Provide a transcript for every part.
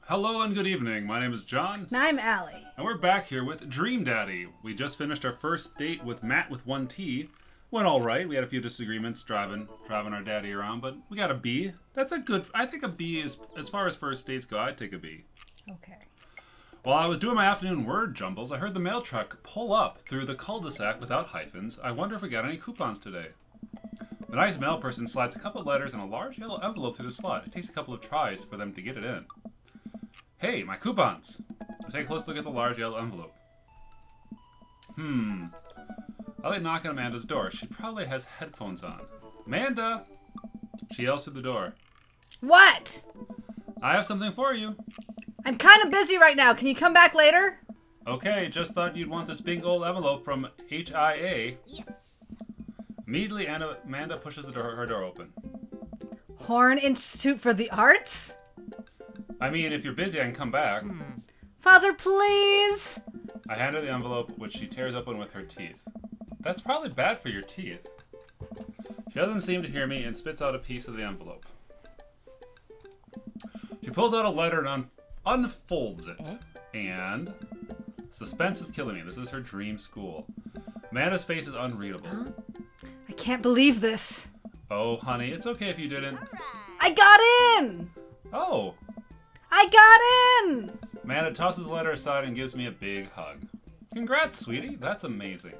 Hello and good evening. My name is John, And I'm Allie. and we're back here with Dream Daddy. We just finished our first date with Matt with 1T. Went all right. We had a few disagreements driving our daddy around, but we got a B. That's a good. I think a B is, as far as first dates go, I'd take a B. Okay. While I was doing my afternoon word jumbles, I heard the mail truck pull up through the cul-de-sac without hyphens. I wonder if we got any coupons today. The nice mail person slides a couple letters in a large yellow envelope through the slot. It takes a couple of tries for them to get it in. Hey, my coupons! I take a close look at the large yellow envelope. I like knocking on Amanda's door. She probably has headphones on. Amanda! She yells through the door. What? I have something for you. I'm kind of busy right now. Can you come back later? Okay, just thought you'd want this big old envelope from HIA. Yes. Immediately, Amanda pushes her door open. Horn Institute for the Arts? I mean, if you're busy, I can come back. Father, please. I hand her the envelope, which she tears open with her teeth. That's probably bad for your teeth. She doesn't seem to hear me and spits out a piece of the envelope. She pulls out a letter and unfolds it. And suspense is killing me. This is her dream school. Amanda's face is unreadable. I can't believe this. Oh, honey, it's okay if you didn't. I got in. Oh. I got in. Amanda tosses the letter aside and gives me a big hug. Congrats, sweetie. That's amazing.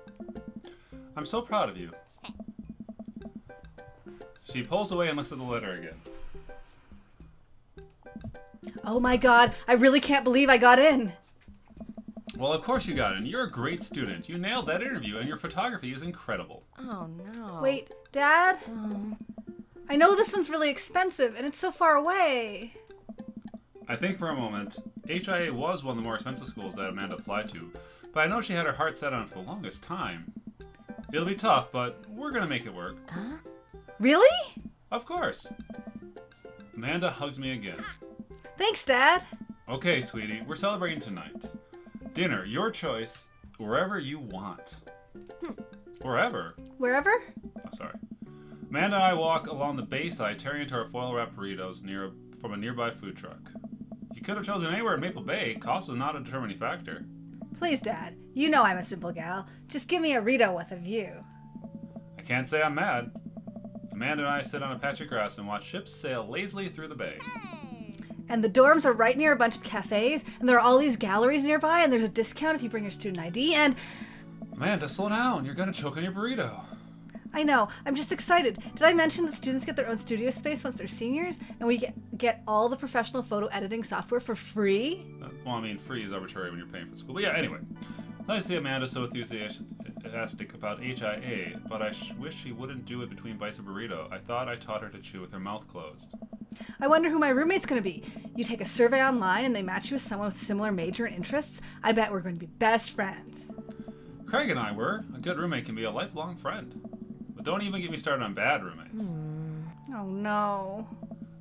I'm so proud of you. She pulls away and looks at the letter again. Oh my God. I really can't believe I got in. Well, of course you got in. You're a great student. You nailed that interview, and your photography is incredible. Oh no. Wait, Dad? I know this one's really expensive and it's so far away. I think for a moment, HIA was one of the more expensive schools that Amanda applied to, but I know she had her heart set on it for the longest time. It'll be tough, but we're gonna make it work. Really? Of course. Amanda hugs me again. Thanks, Dad. Okay, sweetie, we're celebrating tonight. Dinner, your choice, wherever you want. Wherever? Wherever? Oh, sorry. Amanda and I walk along the bayside, tearing into our foil-wrapped burritos from a nearby food truck. You could have chosen anywhere in Maple Bay. Cost was not a determining factor. Please, Dad. You know I'm a simple gal. Just give me a Rito with a view. I can't say I'm mad. Amanda and I sit on a patch of grass and watch ships sail lazily through the bay. And the dorms are right near a bunch of cafes, and there are all these galleries nearby, and there's a discount if you bring your student ID, and... Amanda, slow down. You're gonna choke on your burrito. I know, I'm just excited. Did I mention that students get their own studio space once they're seniors, and we get all the professional photo editing software for free? Well, I mean, free is arbitrary when you're paying for school. But yeah, anyway. Nice to see Amanda so enthusiastic about HIA, but I wish she wouldn't do it between bites of burrito. I thought I taught her to chew with her mouth closed. I wonder who my roommate's gonna be. You take a survey online and they match you with someone with similar major and interests. I bet we're going to be best friends. Craig and I were. A good roommate can be a lifelong friend. But don't even get me started on bad roommates. Oh no.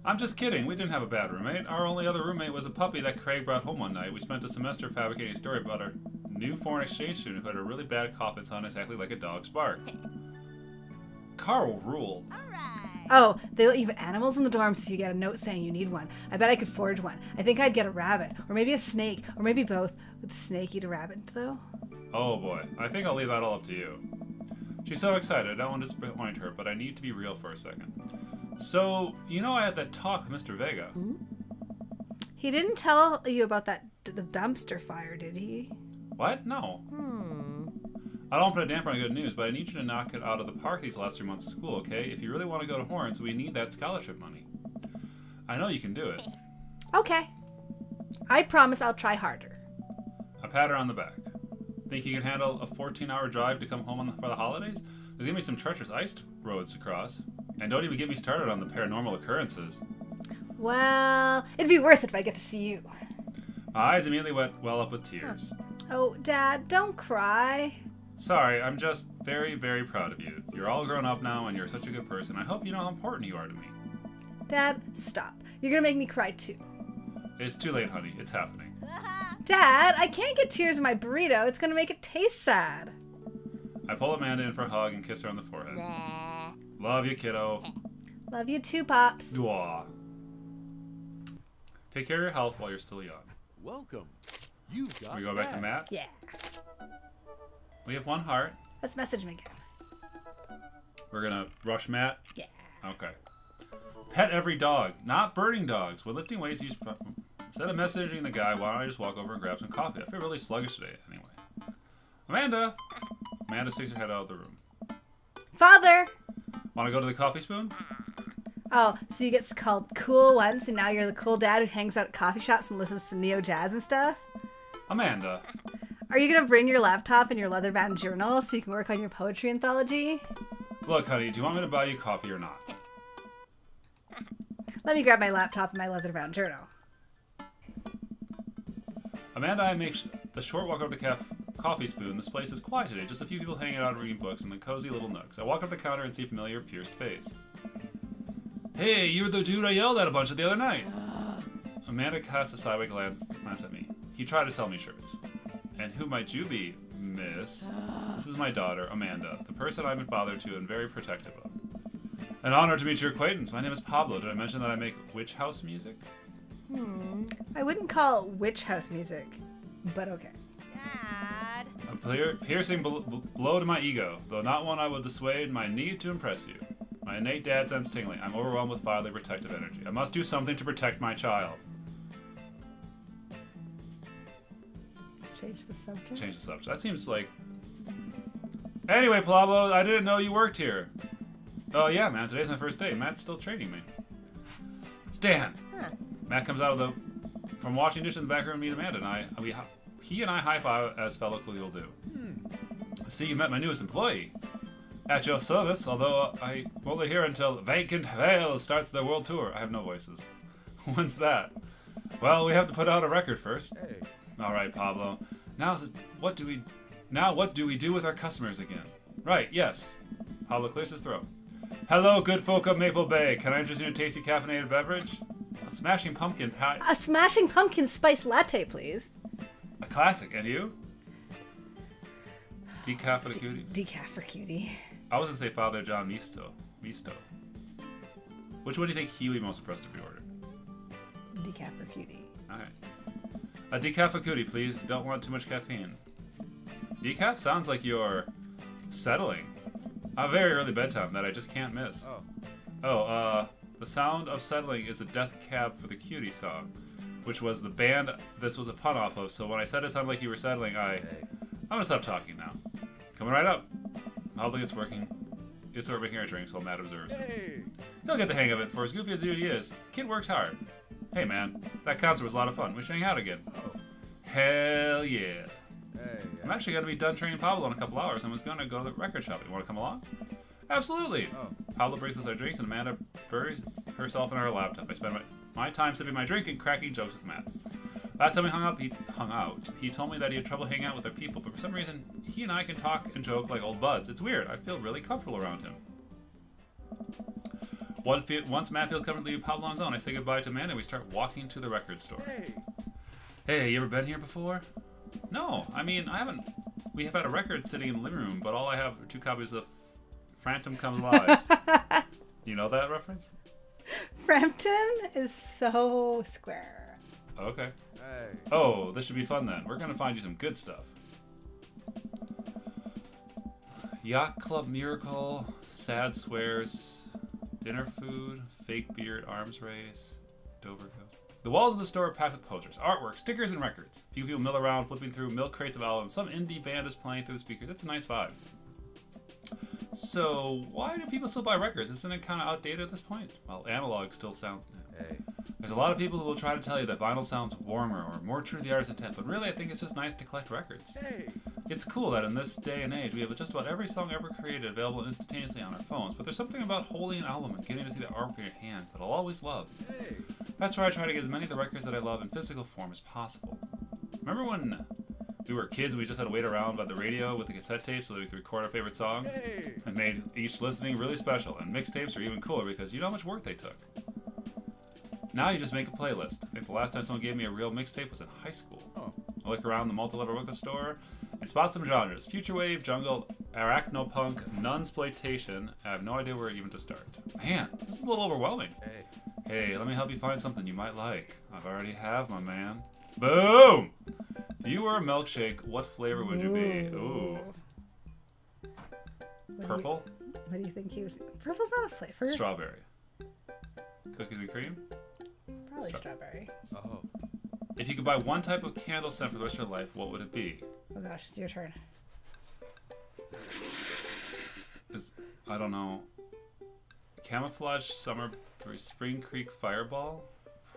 I'm just kidding. We didn't have a bad roommate. Our only other roommate was a puppy that Craig brought home one night. We spent a semester fabricating a story about our new foreign exchange student who had a really bad cough that sounded exactly like a dog's bark. Carl ruled. Oh, they let you have animals in the dorms if you get a note saying you need one. I bet I could forge one. I think I'd get a rabbit, or maybe a snake, or maybe both. Would the snake eat a rabbit, though? Oh boy, I think I'll leave that all up to you. She's so excited, I don't want to disappoint her, but I need to be real for a second. So, you know I had that talk with Mr. Vega. He didn't tell you about that the dumpster fire, did he? What? No. I don't put a damper on good news, but I need you to knock it out of the park these last 3 months of school, okay? If you really want to go to Horns, we need that scholarship money. I know you can do it. Okay. I promise I'll try harder. I pat her on the back. Think you can handle a 14-hour drive to come home for the holidays? There's gonna be some treacherous iced roads to cross. And don't even get me started on the paranormal occurrences. Well, it'd be worth it if I get to see you. My eyes immediately well up with tears. Oh, Dad, don't cry. Sorry, I'm just very, very proud of you. You're all grown up now and you're such a good person. I hope you know how important you are to me. Dad, stop. You're gonna make me cry too. It's too late, honey. It's happening. Dad, I can't get tears in my burrito. It's gonna make it taste sad. I pull Amanda in for a hug and kiss her on the forehead. Love you, kiddo. Love you too, Pops. Dwa. Take care of your health while you're still young. Welcome. You've got We go back to Matt. Yeah. We have 1 heart. Let's message him again. We're gonna rush Matt. Yeah. Okay. Pet every dog, not burning dogs. When lifting weights, use. Instead of messaging the guy, why don't I just walk over and grab some coffee? I feel really sluggish today. Anyway. Amanda. Amanda sticks her head out of the room. Father! Want to go to the coffee spoon? Oh, so you get called cool once, and now you're the cool dad who hangs out at coffee shops and listens to neo jazz and stuff? Amanda. Are you gonna bring your laptop and your leather-bound journal so you can work on your poetry anthology? Look, honey, do you want me to buy you coffee or not? Let me grab my laptop and my leather-bound journal. Amanda, I make the short walk over to the coffee spoon. This place is quiet today. Just a few people hanging out reading books in the cozy little nooks. I walk up the counter and see a familiar pierced face. Hey, you were the dude I yelled at a bunch of the other night. Amanda casts a sideways glance at me. He tried to sell me shirts. And who might you be, miss? This is my daughter, Amanda, the person I've been father to and very protective of. An honor to meet your acquaintance. My name is Pablo. Did I mention that I make witch house music? I wouldn't call it witch house music, but okay. Dad. A piercing blow to my ego, though not one I will dissuade my need to impress you. My innate dad sense tingling. I'm overwhelmed with fatherly protective energy. I must do something to protect my child. Change the subject. Change the subject. That seems like... Anyway, Pablo, I didn't know you worked here. Oh yeah, man, today's my first day. Matt's still training me. Stan! Huh. Matt comes out of from washing dishes in the back room to meet Amanda, and he and I high-five as fellow cool you'll do. See, you met my newest employee. At your service, although I won't be here until Vacant Vale starts their world tour. I have no voices. When's that? Well, we have to put out a record first. Hey. All right, Pablo. What do we do with our customers again? Right, yes. Pablo clears his throat. Hello, good folk of Maple Bay. Can I interest you in a tasty caffeinated beverage? A smashing pumpkin pie. A smashing pumpkin spice latte, please. A classic. And you? Decaf for the cutie? Decaf for cutie. I was going to say Father John Misto. Which one do you think he would be most impressed if we ordered? Decaf for cutie. Alright. A decaf for cutie, please. Don't want too much caffeine. Decaf sounds like you're settling. A very early bedtime that I just can't miss. The sound of settling is a Death Cab for the Cutie song, which was the band this was a pun off of, so when I said it sounded like you were settling, I'm gonna stop talking now. Coming right up. Hopefully it's working. It's over making our drinks while Matt observes. Hey. He'll get the hang of it. For as goofy as dude he is, kid works hard. Hey man, that concert was a lot of fun. We should hang out again. Oh. Hell yeah. Hey. I'm actually going to be done training Pablo in a couple hours and was going to go to the record shop. You want to come along? Absolutely. Oh. Pablo brings us our drinks and Amanda buries herself in her laptop. I spend my time sipping my drink and cracking jokes with Matt. Last time we hung out, he told me that he had trouble hanging out with other people, but for some reason, he and I can talk and joke like old buds. It's weird. I feel really comfortable around him. Once Matt feels comfortable to leave Pablo on his own, I say goodbye to Amanda and we start walking to the record store. Hey. Hey, you ever been here before? No, I mean, I haven't. We have had a record sitting in the living room, but all I have are 2 copies of Phantom Comes Alive. You know that reference? Frampton is so square. Okay. Hey. Oh, this should be fun then. We're gonna find you some good stuff. Yacht Club Miracle, Sad Swears, Dinner Food, Fake Beard, Arms Race, Dover Ghost. The walls of the store are packed with posters, artwork, stickers, and records. A few people mill around, flipping through milk crates of albums. Some indie band is playing through the speakers. It's a nice vibe. So, why do people still buy records? Isn't it kind of outdated at this point? Well, analog still sounds new. Hey. There's a lot of people who will try to tell you that vinyl sounds warmer or more true to the artist's intent, but really I think it's just nice to collect records. Hey. It's cool that in this day and age we have just about every song ever created available instantaneously on our phones, but there's something about holding an album and getting to see the artwork in your hands that I'll always love. Hey. That's why I try to get as many of the records that I love in physical form as possible. Remember when we were kids and we just had to wait around by the radio with the cassette tape so that we could record our favorite song? Hey. It made each listening really special, and mixtapes are even cooler because you know how much work they took. Now you just make a playlist. I think the last time someone gave me a real mixtape was in high school. Oh. I look around the multi-level record store and spot some genres. Future wave, jungle, arachnopunk, nunsploitation. I have no idea where even to start. Man, this is a little overwhelming. Hey. Hey, let me help you find something you might like. I've already have, my man. Boom! If you were a milkshake, what flavor would you be? Ooh. Purple? What do you think you would... Purple's not a flavor. Strawberry. Cookies and cream? Probably strawberry. Oh. If you could buy one type of candle scent for the rest of your life, what would it be? Oh gosh, it's your turn. I don't know. Camouflage Summer Spring Creek Fireball?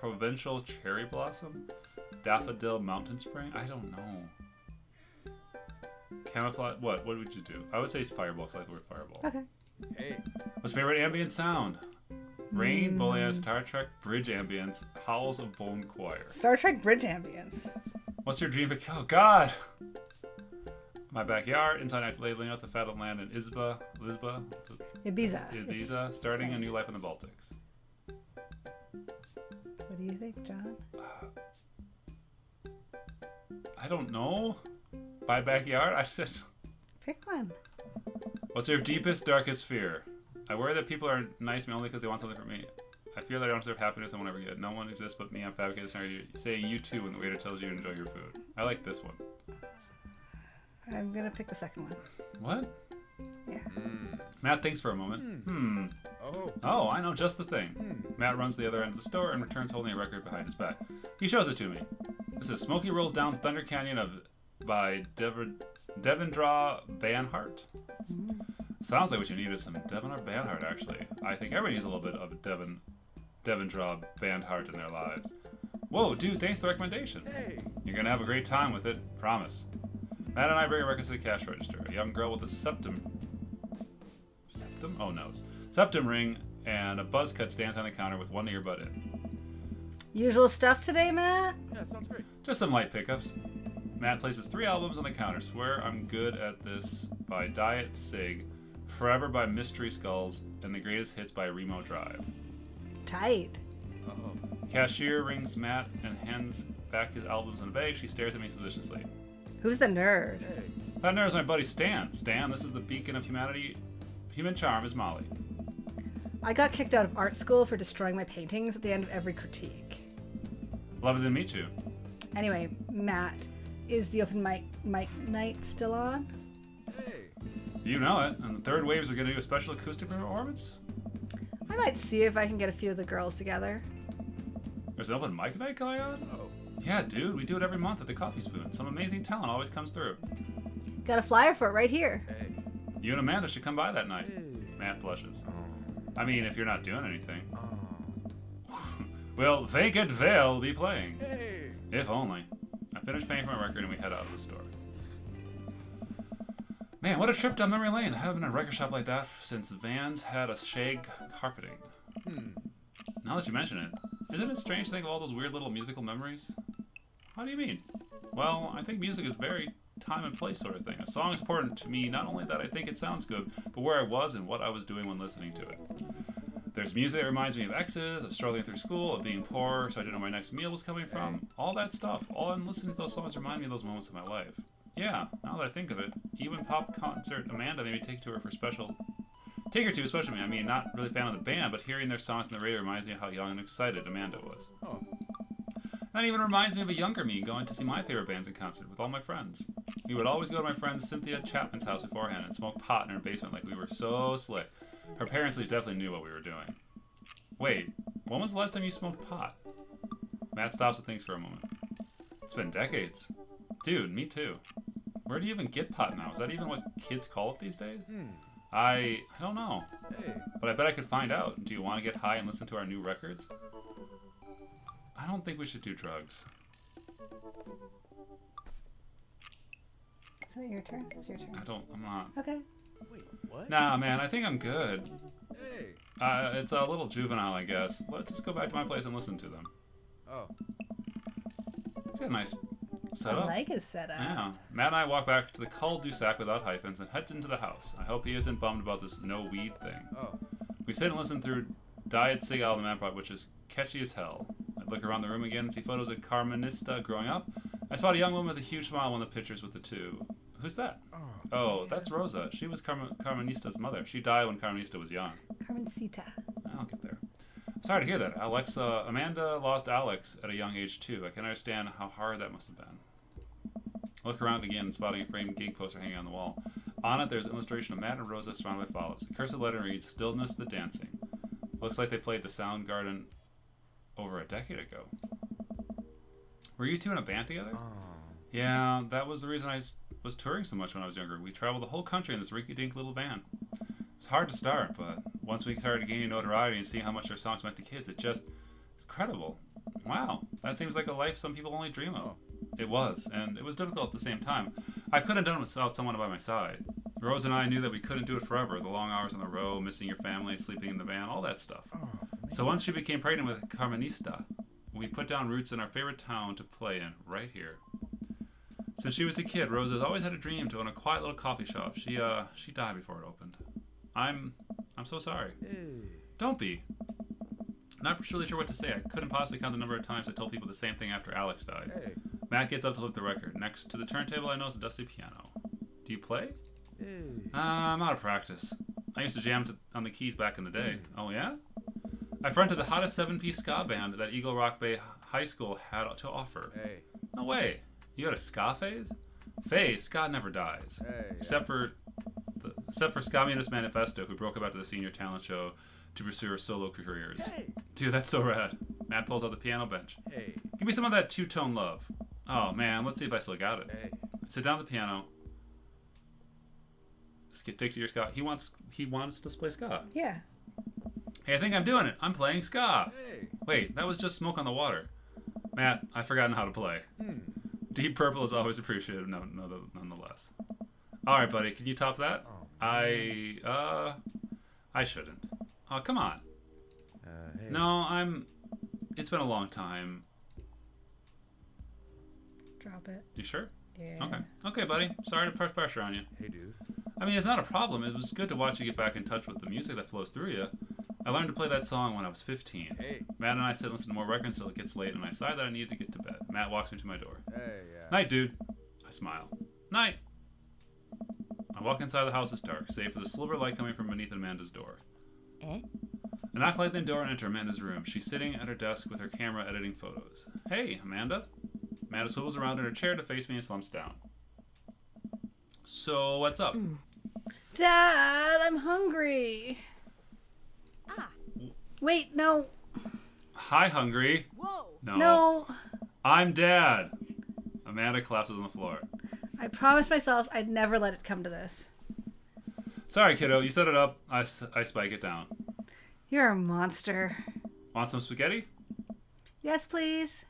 Provincial Cherry Blossom? Daffodil Mountain Spring? I don't know. Camouflage... What would you do? I would say it's Fireball, because I like the word Fireball. Okay. Hey. What's your favorite ambient sound? Rain, Boolean, Star Trek, Bridge Ambience, Howls of Bone Choir. Star Trek Bridge Ambience. What's your dream vacation? Oh, God! My backyard, inside I laying out the fatted land in Lisba, Ibiza. starting a new life in the Baltics. What do you think, John? I don't know. My backyard? I said... Pick one. What's your deepest, darkest fear? I worry that people are nice to me only because they want something from me. I fear that I don't deserve happiness and will never get. No one exists but me. I'm fabricating a scenario saying you too when the waiter tells you to enjoy your food. I like this one. I'm gonna pick the second one. What? Yeah. Matt thinks for a moment. Oh. Oh, I know just the thing. Matt runs to the other end of the store and returns holding a record behind his back. He shows it to me. This is Smokey Rolls Down Thunder Canyon by Devendra Banhart. Sounds like what you need is some Devendra Banhart, actually. I think everybody needs a little bit of Devendra Banhart in their lives. Whoa, dude, thanks for the recommendation. Hey. You're gonna have a great time with it, promise. Matt and I bring our records to the cash register. A young girl with a septum? Oh, no. Septum ring and a buzz cut stands on the counter with one earbud in. Usual stuff today, Matt? Yeah, sounds great. Just some light pickups. Matt places 3 albums on the counter. Swear I'm good at this by Diet Sig, Forever by Mystery Skulls, and the greatest hits by Remo Drive. Tight. Oh. Cashier rings Matt and hands back his albums in a bag. She stares at me suspiciously. Who's the nerd? Hey. That nerd is my buddy Stan. Stan, this is the beacon of human charm is Molly. I got kicked out of art school for destroying my paintings at the end of every critique. Lovely to meet you. Anyway, Matt, is the open mic night still on? Hey. You know it. And the Third Waves are going to do a special acoustic performance. I might see if I can get a few of the girls together. There's an open mic night going on? Oh. Yeah, dude, we do it every month at the Coffee Spoon. Some amazing talent always comes through. Got a flyer for it right here. Hey. You and Amanda should come by that night. Hey. Matt blushes. I mean, if you're not doing anything. Oh. Well, Vacant Veil will be playing. Hey. If only. I finished paying for my record and we head out of the store. Man, what a trip down memory lane. I haven't been in a record shop like that since Vans had a shag carpeting. Now that you mention it, isn't it strange to think of all those weird little musical memories? How do you mean? Well, I think music is very time and place sort of thing. A song is important to me not only that I think it sounds good, but where I was and what I was doing when listening to it. There's music that reminds me of exes, of struggling through school, of being poor, so I didn't know where my next meal was coming from. All that stuff. All I'm listening to those songs remind me of those moments of my life. Yeah, now that I think of it, even pop concert Amanda made me take her to, especially me. I mean, not really a fan of the band, but hearing their songs on the radio reminds me of how young and excited Amanda was. Oh. That even reminds me of a younger me going to see my favorite bands in concert with all my friends. We would always go to my friend Cynthia Chapman's house beforehand and smoke pot in her basement like we were so slick. Her parents definitely knew what we were doing. Wait, when was the last time you smoked pot? Matt stops and thinks for a moment. It's been decades. Dude, me too. Where do you even get pot now? Is that even what kids call it these days? I don't know. Hey. But I bet I could find out. Do you want to get high and listen to our new records? I don't think we should do drugs. Is it your turn? It's your turn. I'm not. Okay. Wait, what? Nah, man, I think I'm good. Hey. It's a little juvenile, I guess. Let's just go back to my place and listen to them. Oh. It's got a nice I setup. like his setup. Yeah. Matt and I walk back to the cul-de-sac without hyphens and head into the house. I hope he isn't bummed about this no weed thing. Oh. We sit and listen through Diet Sig album Matt brought, which is catchy as hell. I look around the room again and see photos of Carmenista growing up. I spot a young woman with a huge smile on the pictures with the two. Who's that? Oh, that's Rosa. She was Carmenista's mother. She died when Carmenista was young. Carmencita. I'll get there. Sorry to hear that, Alex. Amanda lost Alex at a young age, too. I can understand how hard that must have been. I look around again, spotting a framed gig poster hanging on the wall. On it, there's an illustration of Matt and Rosa surrounded by flowers. The cursed letter reads, Stillness the Dancing. Looks like they played the Soundgarden over a decade ago. Were you two in a band together? Oh. Yeah, that was the reason I was touring so much when I was younger. We traveled the whole country in this rinky-dink little van. It's hard to start, but once we started gaining notoriety and seeing how much our songs meant to kids, it's incredible. Wow, that seems like a life some people only dream of. It was, and it was difficult at the same time. I couldn't have done it without someone by my side. Rose and I knew that we couldn't do it forever. The long hours on the road, missing your family, sleeping in the van, all that stuff. Oh, man. So once she became pregnant with Carmenista, we put down roots in our favorite town to play in, right here. Since she was a kid, Rose has always had a dream to own a quiet little coffee shop. She died before it opened. I'm so sorry. Hey. Don't be. Not really sure what to say. I couldn't possibly count the number of times I told people the same thing after Alex died. Hey. Matt gets up to lift the record. Next to the turntable, I notice a dusty piano. Do you play? Hey. I'm out of practice. I used to jam on the keys back in the day. Oh, yeah? I fronted the hottest 7-piece ska band that Eagle Rock Bay High School had to offer. Hey. No way. You had a ska phase? Phase, ska never dies. Hey. Except for Ska Munis Manifesto, who broke up after the senior talent show to pursue her solo careers. Hey. Dude, that's so rad. Matt pulls out the piano bench. Hey. Give me some of that two-tone love. Oh, man, let's see if I still got it. Hey. Sit down at the piano. Take to your ska. He wants us to play ska. Yeah. Hey, I think I'm doing it. I'm playing ska. Hey. Wait, that was just Smoke on the Water. Matt, I've forgotten how to play. Deep Purple is always appreciated, nonetheless. All right, buddy, can you top that? Oh, I shouldn't. Oh, come on. Hey. No, it's been a long time. Drop it. You sure? Yeah. Okay, buddy. Sorry to press pressure on you. Hey, dude. I mean, it's not a problem. It was good to watch you get back in touch with the music that flows through you. I learned to play that song when I was 15. Hey. Matt and I sit and listen to more records until it gets late, and I decide that I needed to get to bed. Matt walks me to my door. Hey, yeah. Night, dude. I smile. Night. I walk inside. The house is dark, save for the silver light coming from beneath Amanda's door. Eh? I knock lightly on the door and enter Amanda's room. She's sitting at her desk with her camera editing photos. Hey, Amanda. Amanda swivels around in her chair to face me and slumps down. So, what's up? Dad, I'm hungry. Ah. Wait, no. Hi, hungry. Whoa. No. I'm Dad. Amanda collapses on the floor. I promised myself I'd never let it come to this. Sorry, kiddo. You set it up. I spike it down. You're a monster. Want some spaghetti? Yes, please.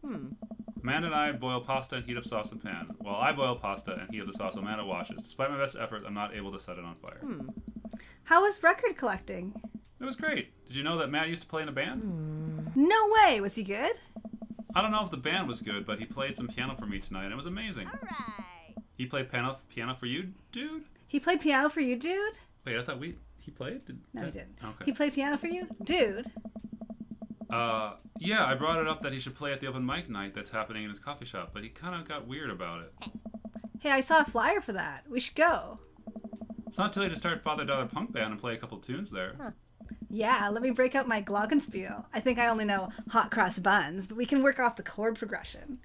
Amanda and I boil pasta and heat up sauce in pan. While I boil pasta and heat up the sauce, Amanda washes. Despite my best effort, I'm not able to set it on fire. How was record collecting? It was great. Did you know that Matt used to play in a band? No way. Was he good? I don't know if the band was good, but he played some piano for me tonight, and it was amazing. All right. He played piano for you, dude? He played piano for you, dude? Wait, I thought he played? No, he didn't. Okay. He played piano for you? Dude. Yeah, I brought it up that he should play at the open mic night that's happening in his coffee shop, but he kind of got weird about it. Hey, I saw a flyer for that. We should go. It's not too late to start Father Daughter Punk Band and play a couple tunes there. Yeah, let me break out my glockenspiel. I think I only know hot cross buns, but we can work off the chord progression.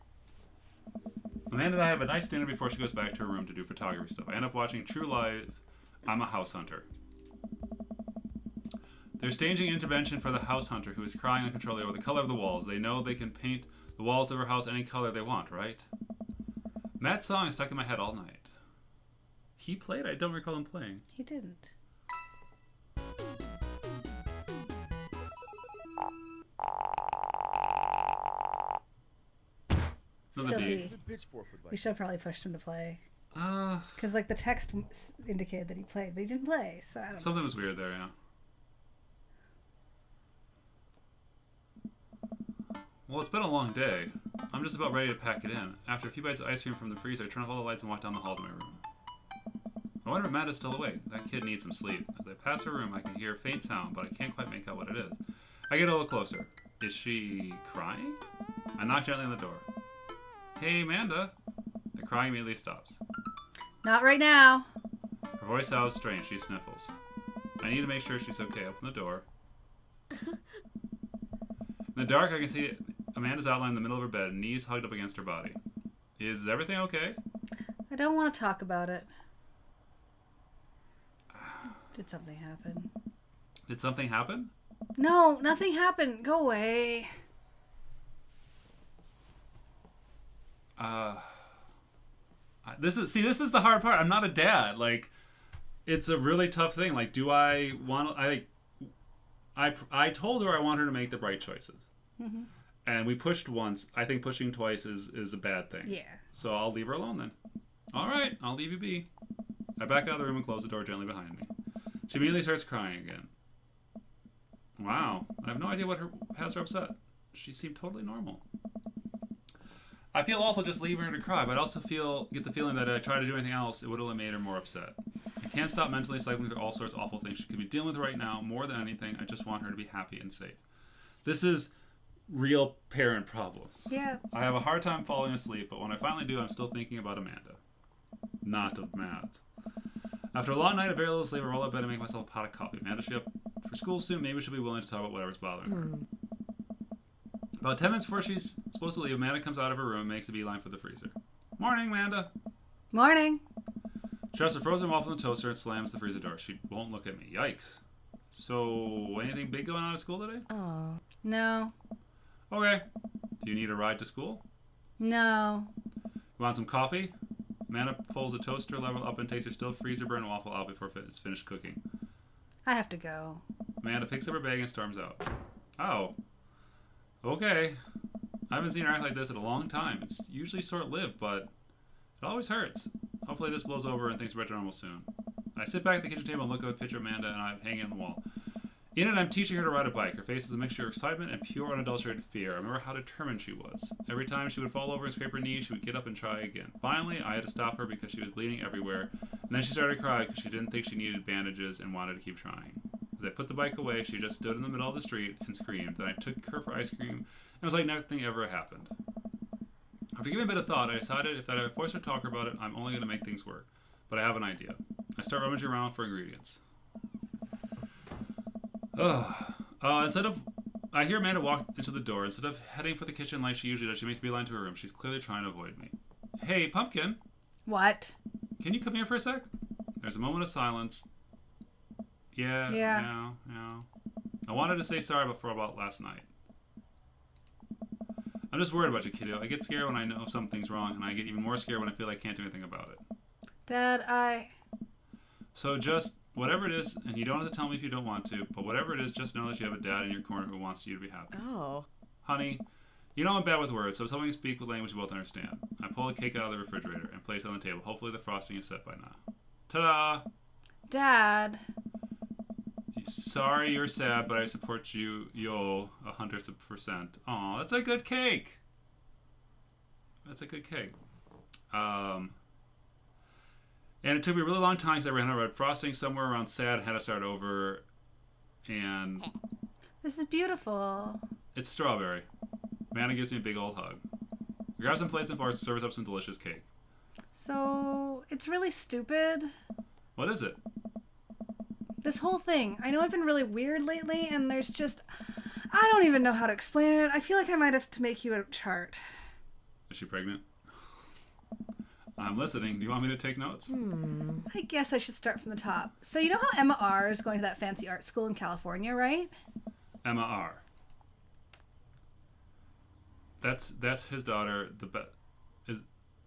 Amanda and I have a nice dinner before she goes back to her room to do photography stuff. I end up watching True Live, I'm a House Hunter. They're staging an intervention for the house hunter who is crying uncontrollably over the color of the walls. They know they can paint the walls of her house any color they want, right? Matt's song is stuck in my head all night. He played? I don't recall him playing. He didn't. Another Still D. B. The pitchfork would We like. should have probably pushed him to play. Uh, Because, like, the text indicated that he played, but he didn't play, so I don't know. something was weird there, yeah. Well, it's been a long day. I'm just about ready to pack it in. After a few bites of ice cream from the freezer, I turn off all the lights and walk down the hall to my room. I wonder if Matt is still awake. That kid needs some sleep. As I pass her room, I can hear a faint sound, but I can't quite make out what it is. I get a little closer. Is she crying? I knock gently on the door. Hey, Amanda. The crying immediately stops. Not right now. Her voice sounds strange. She sniffles. I need to make sure she's okay. I open the door. In the dark, I can see Amanda's outline in the middle of her bed, knees hugged up against her body. Is everything okay? I don't want to talk about it. Did something happen? Did something happen? No, nothing happened. Go away. This is the hard part. I'm not a dad. Like, it's a really tough thing. Like, do I want? I told her I want her to make the right choices, and we pushed once. I think pushing twice is a bad thing. Yeah. So I'll leave her alone then. All right, I'll leave you be. I back out of the room and close the door gently behind me. She immediately starts crying again. Wow, I have no idea what has her upset. She seemed totally normal. I feel awful just leaving her to cry, but I also get the feeling that if I tried to do anything else, it would only made her more upset. I can't stop mentally cycling through all sorts of awful things she could be dealing with right now. More than anything, I just want her to be happy and safe. This is real parent problems. Yeah. I have a hard time falling asleep, but when I finally do, I'm still thinking about Amanda. Not of Matt. After a long night of very little sleep, I roll out of bed and make myself a pot of coffee. Amanda should be up for school soon. Maybe she'll be willing to talk about whatever's bothering her. About 10 minutes before she's supposed to leave, Amanda comes out of her room and makes a beeline for the freezer. Morning, Amanda. Morning. She drops a frozen waffle in the toaster and slams the freezer door. She won't look at me. Yikes. So, anything big going on at school today? Oh. No. Okay. Do you need a ride to school? No. You want some coffee? Amanda pulls the toaster level up and takes her still freezer burn waffle out before it's finished cooking. I have to go. Amanda picks up her bag and storms out. Oh. Okay. I haven't seen her act like this in a long time. It's usually short-lived, but it always hurts. Hopefully this blows over and things are back to normal soon. I sit back at the kitchen table and look at a picture of Amanda and I hang it on the wall. In it, I'm teaching her to ride a bike. Her face is a mixture of excitement and pure unadulterated fear. I remember how determined she was. Every time she would fall over and scrape her knee, she would get up and try again. Finally, I had to stop her because she was bleeding everywhere, and then she started to cry because she didn't think she needed bandages and wanted to keep trying. As I put the bike away, she just stood in the middle of the street and screamed. Then I took her for ice cream, and it was like nothing ever happened. After giving a bit of thought, I decided if I force her to talk about it, I'm only going to make things work. But I have an idea. I start rummaging around for ingredients. I hear Amanda walk into the door. Instead of heading for the kitchen like she usually does, she makes a beeline to her room. She's clearly trying to avoid me. Hey, Pumpkin, What? can you come here for a sec? There's a moment of silence. Yeah. I wanted to say sorry about last night. I'm just worried about you, kiddo. I get scared when I know something's wrong, and I get even more scared when I feel I can't do anything about it. Dad, So just, whatever it is, and you don't have to tell me if you don't want to, but whatever it is, just know that you have a dad in your corner who wants you to be happy. Oh. Honey, you know I'm bad with words, so I was hoping to speak with language you both understand. I pull a cake out of the refrigerator and place it on the table. Hopefully the frosting is set by now. Ta-da! Dad. Sorry you're sad, but I support you, 100%. Aw, that's a good cake! That's a good cake. And it took me a really long time because I ran out of red frosting somewhere around sad, had to start over, and This is beautiful. it's strawberry. Amanda gives me a big old hug. I grab some plates and forks and serves up some delicious cake. So, it's really stupid. What is it? This whole thing. I know I've been really weird lately, and there's just... I don't even know how to explain it. I feel like I might have to make you a chart. Is she pregnant? I'm listening. Do you want me to take notes? I guess I should start from the top. So you know how Emma R. is going to that fancy art school in California, right? Emma R. That's his daughter. Is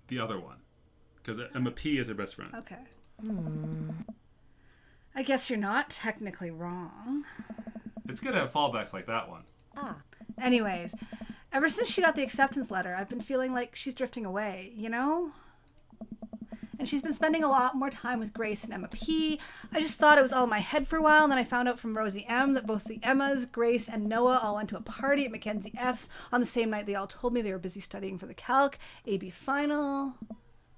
the other one, because Emma P is her best friend. Okay. I guess you're not technically wrong. It's good to have fallbacks like that one. Ah. Anyways, ever since she got the acceptance letter, I've been feeling like she's drifting away, you know? And she's been spending a lot more time with Grace and Emma P. I just thought it was all in my head for a while, and then I found out from Rosie M. that both the Emmas, Grace, and Noah all went to a party at Mackenzie F's on the same night they all told me they were busy studying for the Calc AB final.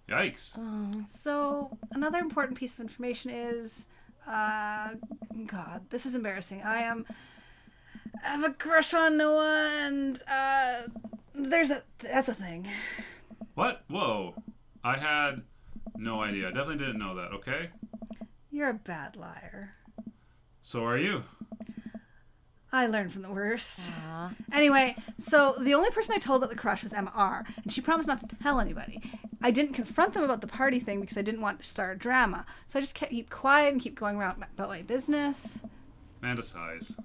Yikes. So, another important piece of information is, God, this is embarrassing. I have a crush on Noah, and, that's a thing. What? Whoa. I had no idea. I definitely didn't know that, okay? You're a bad liar. So are you. I learned from the worst. Aw. Anyway, so the only person I told about the crush was Emma R, and she promised not to tell anybody. I didn't confront them about the party thing because I didn't want to start a drama. So I just keep quiet and keep going around about my business. Amanda sighs.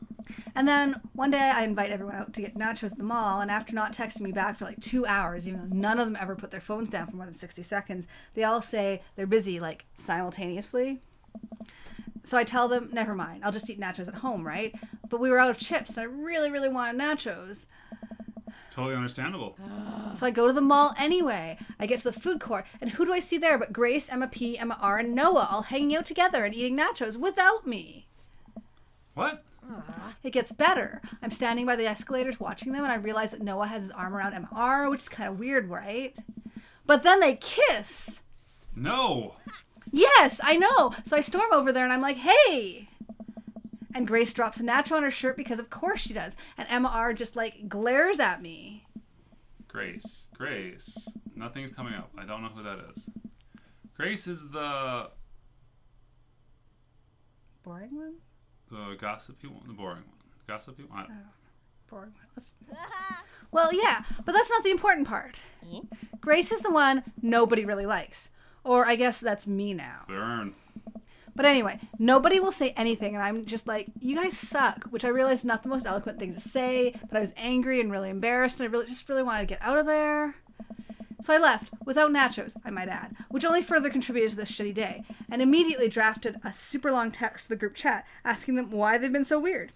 And then one day I invite everyone out to get nachos at the mall, and after not texting me back for like 2 hours, even though none of them ever put their phones down for more than 60 seconds, they all say they're busy, like, simultaneously. So I tell them, never mind, I'll just eat nachos at home, right? But we were out of chips, and I really, really wanted nachos. Totally understandable. So I go to the mall anyway. I get to the food court, and who do I see there but Grace, Emma P, Emma R, and Noah all hanging out together and eating nachos without me. What? It gets better. I'm standing by the escalators watching them, and I realize that Noah has his arm around Emma R, which is kind of weird, right? But then they kiss. No! Yes, I know. So I storm over there, and I'm like, hey! And Grace drops a nacho on her shirt because of course she does. And Emma R just, like, glares at me. Grace. Nothing's coming up. I don't know who that is. Grace is the Boring one? gossipy one. The boring one. Gossipy one. Boring one. Well, yeah, but that's not the important part. Eh? Grace is the one nobody really likes. Or I guess that's me now. Burn. But anyway, nobody will say anything, and I'm just like, you guys suck, which I realize is not the most eloquent thing to say, but I was angry and really embarrassed, and I really wanted to get out of there. So I left, without nachos, I might add, which only further contributed to this shitty day, and immediately drafted a super long text to the group chat, asking them why they've been so weird.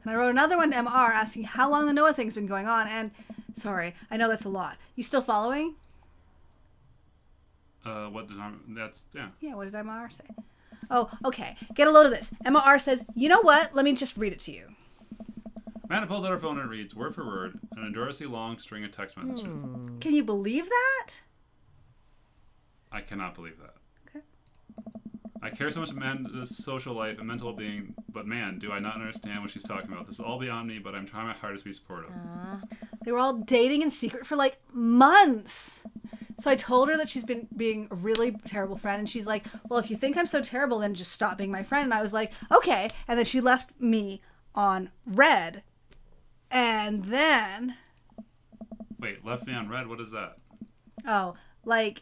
And I wrote another one to MR asking how long the Noah thing's been going on, and, sorry, I know that's a lot. You still following? Yeah. What did MR say? Oh, okay. Get a load of this. MR says, you know what? Let me just read it to you. Amanda pulls out her phone and reads, word for word, an endoriously long string of text messages. Can you believe that? I cannot believe that. Okay. I care so much about Amanda's social life and mental well-being, but man, do I not understand what she's talking about. This is all beyond me, but I'm trying my hardest to be supportive. They were all dating in secret for like months. So I told her that she's been being a really terrible friend, and she's like, well, if you think I'm so terrible, then just stop being my friend. And I was like, okay. And then she left me on red. And then, Wait, left me on red? What is that? oh, like,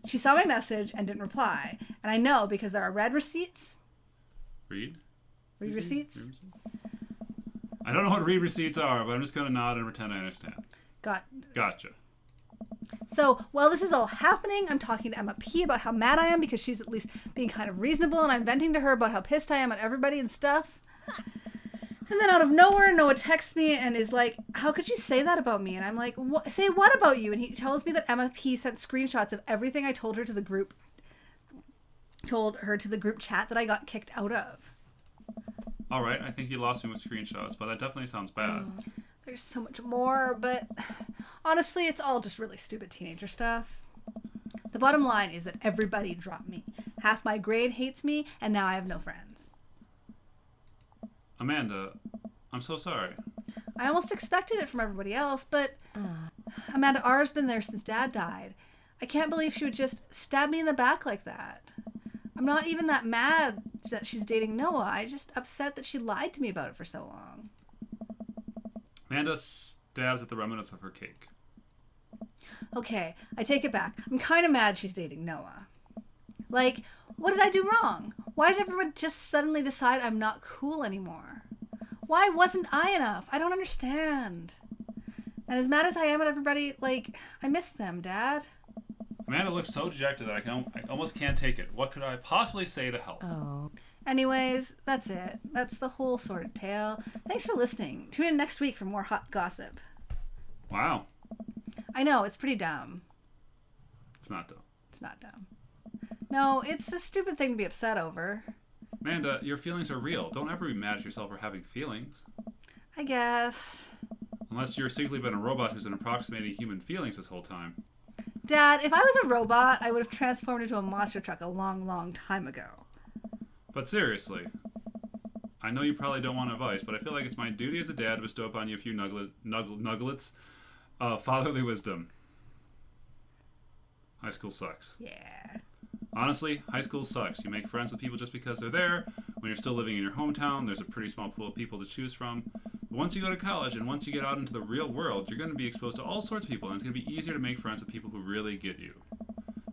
she saw my message and didn't reply. And I know because there are red receipts. Read? Read receipts? I don't know what read receipts are, but I'm just going to nod and pretend I understand. Gotcha. So while this is all happening, I'm talking to Emma P about how mad I am because she's at least being kind of reasonable, and I'm venting to her about how pissed I am at everybody and stuff. And then out of nowhere, Noah texts me and is like, how could you say that about me? And I'm like, say what about you? And he tells me that Emma P sent screenshots of everything I told her to the group chat that I got kicked out of. All right, I think you lost me with screenshots, but that definitely sounds bad. There's so much more, but honestly, it's all just really stupid teenager stuff. The bottom line is that everybody dropped me. Half my grade hates me, and now I have no friends. Amanda, I'm so sorry. I almost expected it from everybody else, but Amanda R's been there since Dad died. I can't believe she would just stab me in the back like that. I'm not even that mad that she's dating Noah. I'm just upset that she lied to me about it for so long. Amanda stabs at the remnants of her cake. Okay, I take it back. I'm kind of mad she's dating Noah. Like, what did I do wrong? Why did everyone just suddenly decide I'm not cool anymore? Why wasn't I enough? I don't understand. And as mad as I am at everybody, like, I miss them, Dad. Amanda looks so dejected that I almost can't take it. What could I possibly say to help? Oh. Anyways, that's it. That's the whole sordid tale. Thanks for listening. Tune in next week for more hot gossip. Wow. I know, it's pretty dumb. It's not dumb. It's not dumb. No, it's a stupid thing to be upset over. Amanda, your feelings are real. Don't ever be mad at yourself for having feelings. I guess. Unless you're secretly been a robot who's been approximating human feelings this whole time. Dad, if I was a robot, I would have transformed into a monster truck a long, long time ago. But seriously, I know you probably don't want advice, but I feel like it's my duty as a dad to bestow upon you a few nugglets of fatherly wisdom. High school sucks. Yeah. Honestly, high school sucks. You make friends with people just because they're there, When you're still living in your hometown, there's a pretty small pool of people to choose from. But once you go to college and once you get out into the real world, you're going to be exposed to all sorts of people, and it's going to be easier to make friends with people who really get you.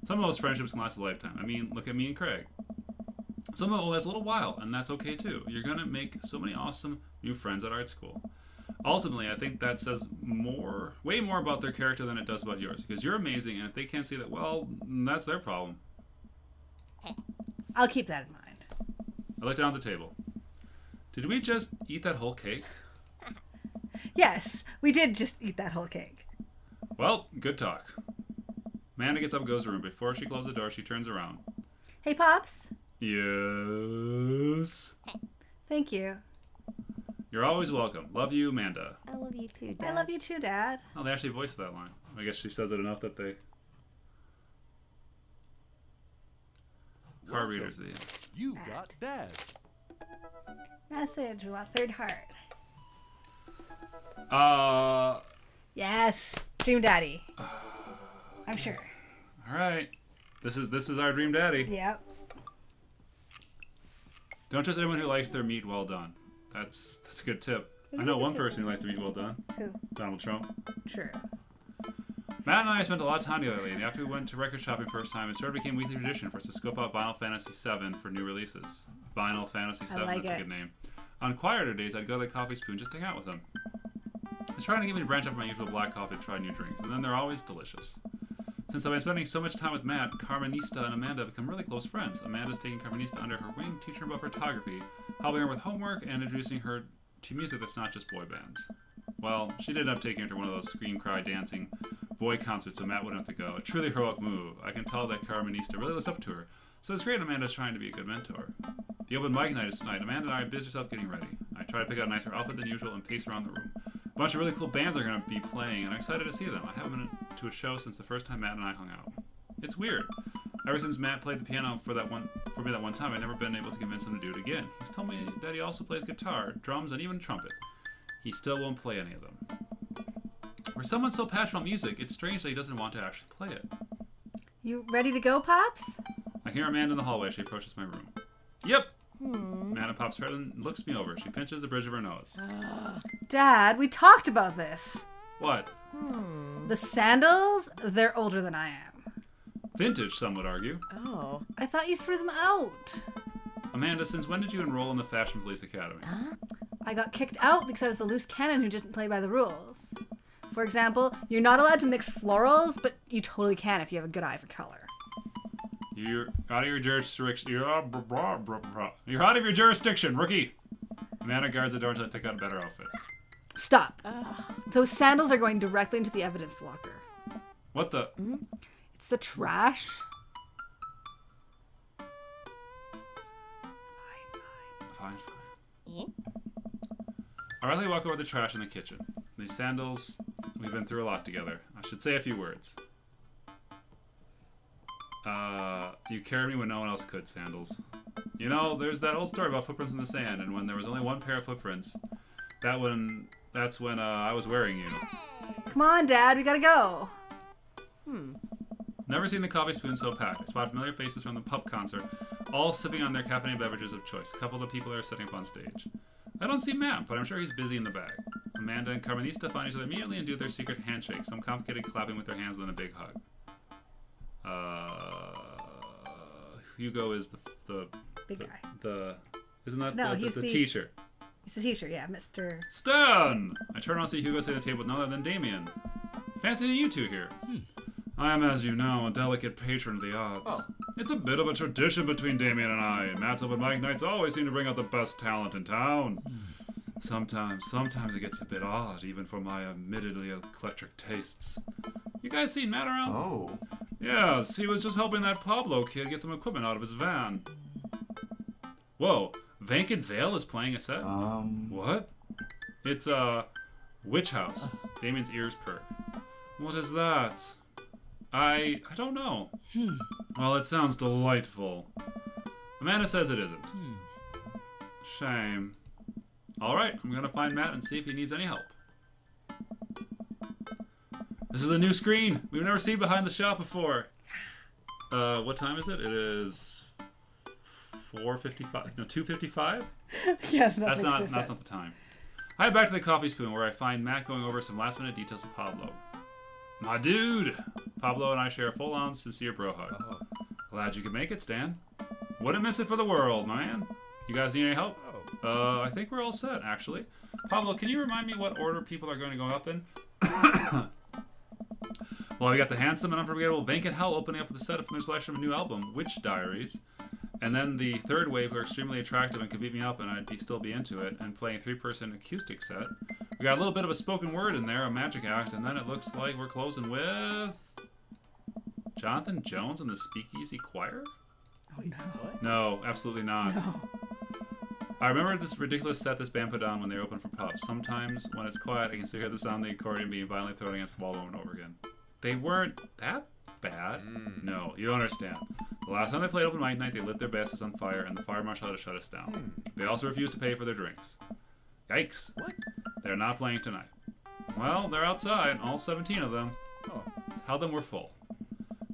Some of those friendships can last a lifetime. I mean, look at me and Craig. Some of it will last a little while, and that's okay too. You're going to make so many awesome new friends at art school. Ultimately, I think that says way more about their character than it does about yours, because you're amazing, and if they can't see that, well, that's their problem. I'll keep that in mind. I looked down at the table. Did we just eat that whole cake? Yes, we did just eat that whole cake. Well, good talk. Amanda gets up and goes to her room. Before she closes the door, she turns around. Hey, Pops. Yes? Thank you. You're always welcome. Love you, Amanda. I love you too, Dad. I love you too, Dad. Oh, they actually voiced that line. I guess she says it enough that they... Card readers, the... You got dads. Message about third heart. Yes, Dream Daddy. I'm sure. All right. This is our dream daddy. Yep. Don't trust anyone who likes their meat well done. That's a good tip. It I is know a good one tip. person who likes their meat well done. Who? Donald Trump. True. Matt and I spent a lot of time together lately. After we went to record shopping first time, it sort of became a weekly tradition for us to scope out Final Fantasy VII for new releases. Final Fantasy VII, like that's a it. good name. On quieter days, I'd go to the Coffee Spoon just to hang out with them. It's trying to get me to branch out from my usual black coffee to try new drinks, and then they're always delicious. Since I've been spending so much time with Matt, Carmenista and Amanda have become really close friends. Amanda's taking Carmenista under her wing, teaching her about photography, helping her with homework, and introducing her to music that's not just boy bands. Well, she did end up taking her to one of those scream, cry, dancing boy concerts, so Matt wouldn't have to go. A truly heroic move. I can tell that Carmenista really looks up to her, so it's great Amanda's trying to be a good mentor. The open mic night is tonight. Amanda and I busy herself getting ready. I try to pick out a nicer outfit than usual and pace around the room. A bunch of really cool bands are going to be playing, and I'm excited to see them. I haven't been to a show since the first time Matt and I hung out. It's weird. Ever since Matt played the piano for me that one time, I've never been able to convince him to do it again. He's told me that he also plays guitar, drums, and even trumpet. He still won't play any of them. For someone so passionate about music, it's strange that he doesn't want to actually play it. You ready to go, Pops? I hear Amanda in the hallway as she approaches my room. Yep! Amanda pops her head and looks me over. She pinches the bridge of her nose. Dad, we talked about this. What? The sandals, they're older than I am. Vintage, some would argue. Oh. I thought you threw them out. Amanda, since when did you enroll in the Fashion Police Academy? I got kicked out because I was the loose cannon who didn't play by the rules. For example, you're not allowed to mix florals, but you totally can if you have a good eye for color. You're out of your jurisdiction. You're out of your jurisdiction, rookie. Amanda guards the door until I pick out a better outfit. Stop. Those sandals are going directly into the evidence locker. What the? It's the trash. Fine. Eh? I roughly walk over the trash in the kitchen. These sandals, we've been through a lot together. I should say a few words. You carried me when no one else could, Sandals. You know, there's that old story about footprints in the sand, and when there was only one pair of footprints, that's when I was wearing you. Come on, Dad, we gotta go. Never seen the Coffee Spoon so packed. I spot familiar faces from the pub concert, all sipping on their caffeinated beverages of choice. A couple of the people are setting up on stage. I don't see Matt, but I'm sure he's busy in the back. Amanda and Carmenista find each other immediately and do their secret handshake, some complicated clapping with their hands and then a big hug. Hugo is the Big guy. isn't that No, the he's the- teacher? He's the teacher, yeah, Mr. Stan! I turn around and see Hugo sitting at the table with none other than Damien. Fancy you two here. I am, as you know, a delicate patron of the arts. It's a bit of a tradition between Damien and I. Matt's open mic nights always seem to bring out the best talent in town. Sometimes it gets a bit odd, even for my admittedly eclectic tastes. You guys seen Matt around? Oh. Yes, he was just helping that Pablo kid get some equipment out of his van. Whoa, Vankin Vale is playing a set? What? It's, Witch House. Damien's ears perk. What is that? I don't know. Well, it sounds delightful. Amanda says it isn't. Shame. Alright, I'm gonna find Matt and see if he needs any help. This is a new screen. We've never seen behind the shop before. What time is it? It is 4:55. No, 2:55. Yeah, That's not the time. I head back to the coffee spoon where I find Matt going over some last minute details with Pablo. My dude! Pablo and I share a full-on sincere bro hug. Glad you could make it, Stan. Wouldn't miss it for the world, my man. You guys need any help? I think we're all set, actually. Pablo, can you remind me what order people are going to go up in? Well, we got the handsome and unforgettable Vank and Hell opening up with a set from their selection of a new album, Witch Diaries. And then the third wave, who are extremely attractive and could beat me up and I'd still be into it, and playing a 3-person acoustic set. We got a little bit of a spoken word in there, a magic act, and then it looks like we're closing with Jonathan Jones and the Speakeasy Choir? Oh, no. No, absolutely not. No. I remember this ridiculous set this band put on when they opened for pubs. Sometimes, when it's quiet, I can still hear the sound of the accordion being violently thrown against the wall over and over again. They weren't that bad. No, you don't understand. The last time they played open mic night, they lit their basses on fire, and the fire marshal had to shut us down. They also refused to pay for their drinks. Yikes. What? They're not playing tonight. Well, they're outside, all 17 of them. Oh. How them were full.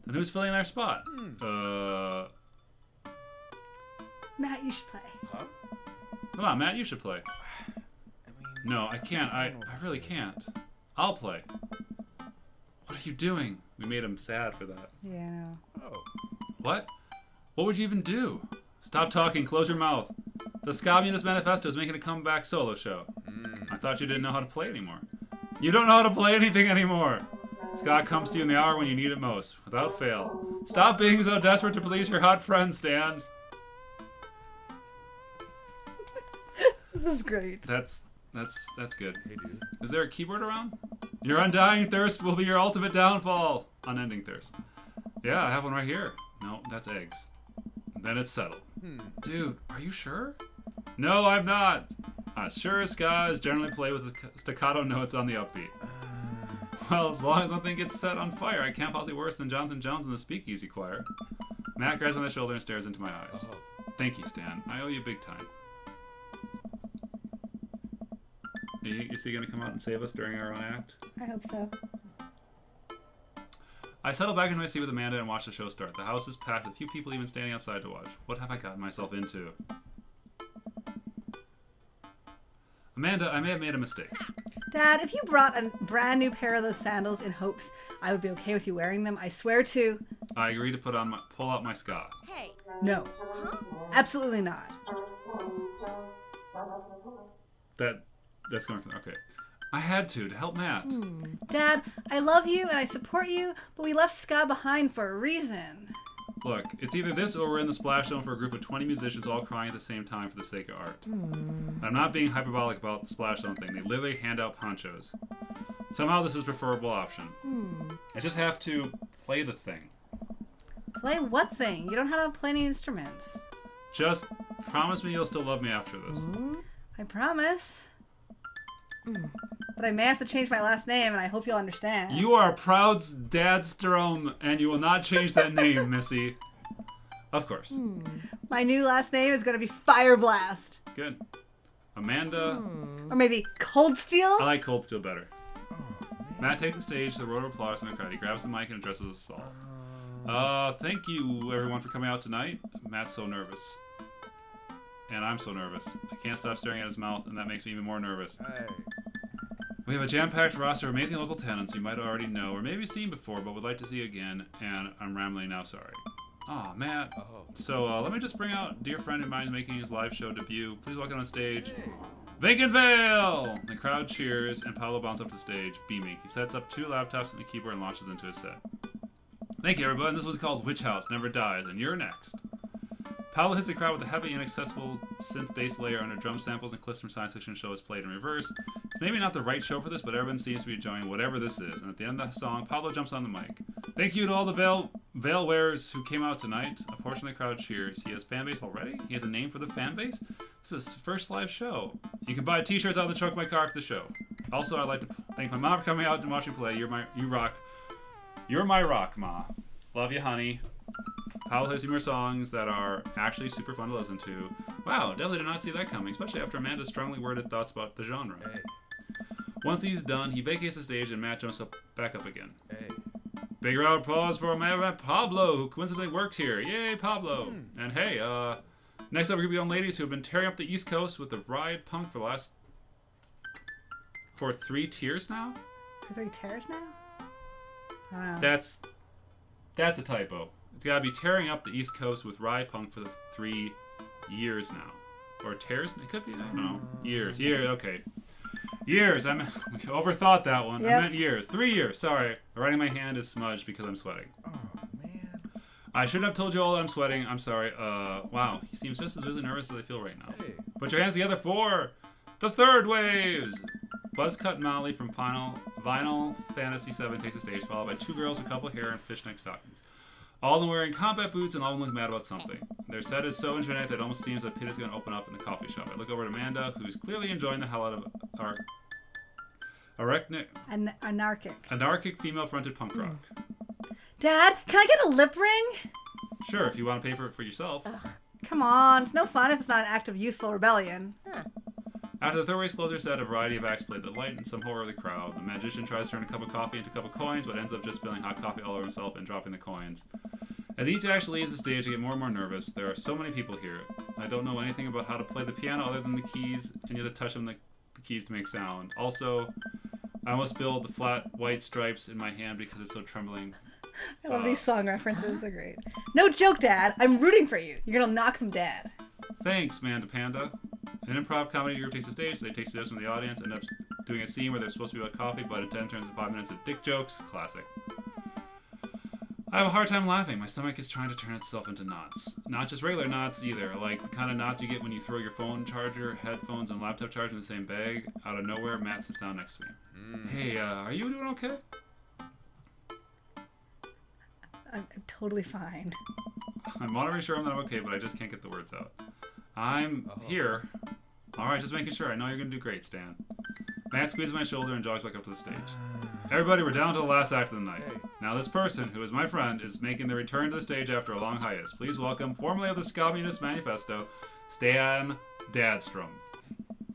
Then who's filling their spot? Matt, you should play. Huh? Come on, Matt, you should play. I mean, No, I can't. I really can't. I'll play. What are you doing? We made him sad for that. Yeah. oh. What? What would you even do? Stop talking. Close your mouth. The Communist Manifesto is making a comeback solo show. I thought you didn't know how to play anymore. You don't know how to play anything anymore. Scott comes to you in the hour when you need it most, without fail. Stop being so desperate to please your hot friend, Stan. This is great. That's good. Hey, dude. Is there a keyboard around? Your undying thirst will be your ultimate downfall. Unending thirst. Yeah, I have one right here. No, that's eggs. Then it's settled. Dude, are you sure? No, I'm not. As sure as skies generally play with the staccato notes on the upbeat. Well, as long as nothing gets set on fire, I can't possibly worse than Jonathan Jones and the Speakeasy Choir. Matt grabs me on the shoulder and stares into my eyes. Thank you, Stan. I owe you big time. Is he going to come out and save us during our own act? I hope so. I settle back into my seat with Amanda and watch the show start. The house is packed with few people even standing outside to watch. What have I gotten myself into? Amanda, I may have made a mistake. Dad, if you brought a brand new pair of those sandals in hopes I would be okay with you wearing them, I swear to... I agree to pull out my ska. Hey. No. Absolutely not. That's going to... Okay. I had to help Matt. Dad, I love you and I support you, but we left ska behind for a reason. Look, it's either this or we're in the splash zone for a group of 20 musicians all crying at the same time for the sake of art. I'm not being hyperbolic about the splash zone thing. They literally hand out ponchos. Somehow this is a preferable option. I just have to play the thing. Play what thing? You don't have to play any instruments. Just promise me you'll still love me after this. I promise. But I may have to change my last name, and I hope you'll understand. You are Proud's dad Strom, and you will not change that name, Missy. Of course. My new last name is going to be Fireblast. It's good. Amanda. Or maybe Cold Steel? I like Cold Steel better. Matt takes the stage, the roar of applause from the crowd. He grabs the mic and addresses us all. Thank you, everyone, for coming out tonight. Matt's so nervous. And I'm so nervous. I can't stop staring at his mouth, and that makes me even more nervous. Hey. We have a jam-packed roster of amazing local talents you might already know or maybe seen before, but would like to see again, and I'm rambling now, sorry. Aw, Matt. So, let me just bring out a dear friend of mine making his live show debut. Please welcome on stage, Vacant Veil! The crowd cheers, and Paolo bounces up to the stage, beaming. He sets up 2 laptops and a keyboard and launches into his set. Thank you, everybody. This was called Witch House Never Dies, and you're next. Paolo hits the crowd with a heavy, inaccessible synth bass layer under drum samples and clips from science fiction shows played in reverse. It's maybe not the right show for this, but everyone seems to be enjoying whatever this is. And at the end of the song, Paolo jumps on the mic. Thank you to all the veil wearers who came out tonight. A portion of the crowd cheers. He has fan base already? He has a name for the fan base? This is his first live show. You can buy t-shirts out of the trunk of my car after the show. Also, I'd like to thank my mom for coming out and watching play. You rock. You're my rock, Ma. Love you, honey. Paolo has more songs that are actually super fun to listen to. Wow, definitely did not see that coming, especially after Amanda's strongly worded thoughts about the genre. Hey. Once he's done, he vacates the stage and Matt jumps back up again. Hey. Big round of applause for my man Pablo, who coincidentally works here. Yay, Pablo! And hey, Next up, we're going to be on ladies who have been tearing up the East Coast with the Riot Punk for 3 tiers now? For 3 tears now? I don't know. That's a typo. It's got to be tearing up the East Coast with Riot Punk for the 3 years now. Or tears? It could be, I don't know. Years, okay. Years, we overthought that one. Yep. I meant years. 3 years, sorry. The writing in my hand is smudged because I'm sweating. Oh, man. I should have told you all that I'm sweating. I'm sorry. Wow, he seems just as really nervous as I feel right now. Hey. Put your hands together for the Third Waves! Buzzcut Molly from Vinyl Fantasy 7 takes the stage, followed by 2 girls with couple hair and fishneck stockings. All of them wearing combat boots and all of them look mad about something. Their set is so infinite that it almost seems that pit is going to open up in the coffee shop. I look over at Amanda, who's clearly enjoying the hell out of our anarchic female-fronted punk rock. Dad, can I get a lip ring? Sure, if you want to pay for it for yourself. Come on, it's no fun if it's not an act of youthful rebellion. After the Third Waves close their set, a variety of acts played that lighten some horror of the crowd. The magician tries to turn a cup of coffee into a cup of coins, but ends up just spilling hot coffee all over himself and dropping the coins. As each act leaves the stage, I get more and more nervous. There are so many people here. I don't know anything about how to play the piano other than the keys, and you have to touch on the keys to make sound. Also, I almost spilled the flat white stripes in my hand because it's so trembling. I love these song references, they're great. No joke, Dad, I'm rooting for you. You're gonna knock them dead. Thanks, Manda Panda. An improv comedy group takes the stage. They take suggestions from the audience, end up doing a scene where they're supposed to be about coffee, but instead turns to 5 minutes of dick jokes. Classic. I have a hard time laughing. My stomach is trying to turn itself into knots. Not just regular knots either, like the kind of knots you get when you throw your phone charger, headphones, and laptop charger in the same bag. Out of nowhere, Matt sits down next to me. Hey, are you doing okay? I'm totally fine. I'm monitoring sure that I'm okay, but I just can't get the words out. I'm here. Alright, just making sure. I know you're going to do great, Stan. Matt squeezes my shoulder and jogs back up to the stage. Everybody, we're down to the last act of the night. Hey. Now this person, who is my friend, is making the return to the stage after a long hiatus. Please welcome, formerly of the Communist Manifesto, Stan Dadstrom.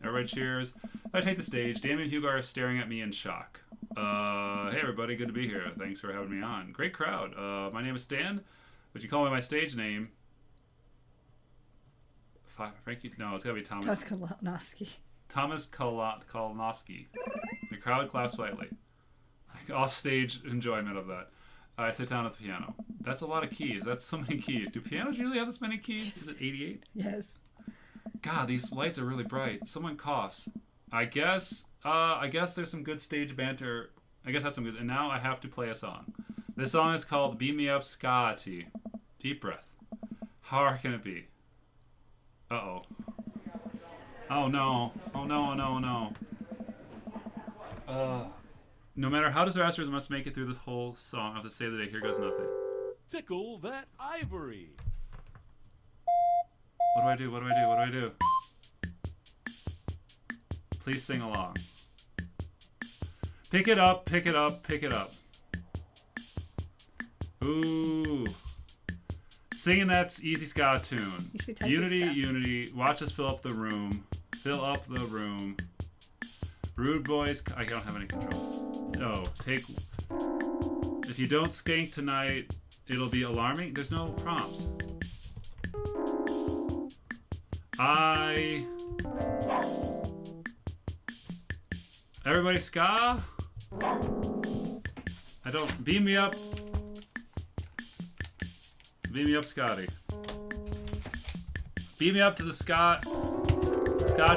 Everybody cheers. I take the stage. Damien and Hugo are staring at me in shock. Hey everybody, good to be here. Thanks for having me on. Great crowd. My name is Stan, but you call me my stage name. Frankie? No, it's gotta be Thomas. Thomas Kolnowski. The crowd claps slightly. Off-stage enjoyment of that. I sit down at the piano. That's a lot of keys. That's so many keys. Do pianos usually have this many keys? Is it 88? Yes. God, these lights are really bright. Someone coughs. I guess there's some good stage banter. I guess that's some good. And now I have to play a song. This song is called Beat Me Up Scotty. Deep breath. How hard can it be? Uh-oh. Oh no. Oh no, no, no. No matter how disastrous, I must make it through this whole song. I have to save the day. Here goes nothing. Tickle that ivory. What do I do? What do I do? What do I do? Please sing along. Pick it up, pick it up, pick it up. Ooh. Singing that easy ska tune. Unity, unity. Watch us fill up the room. Fill up the room. Rude boys. I don't have any control. No. If you don't skank tonight, it'll be alarming. There's no prompts. Everybody ska? I don't. Beam me up. Beam me up, Scotty. Beam me up to the Scott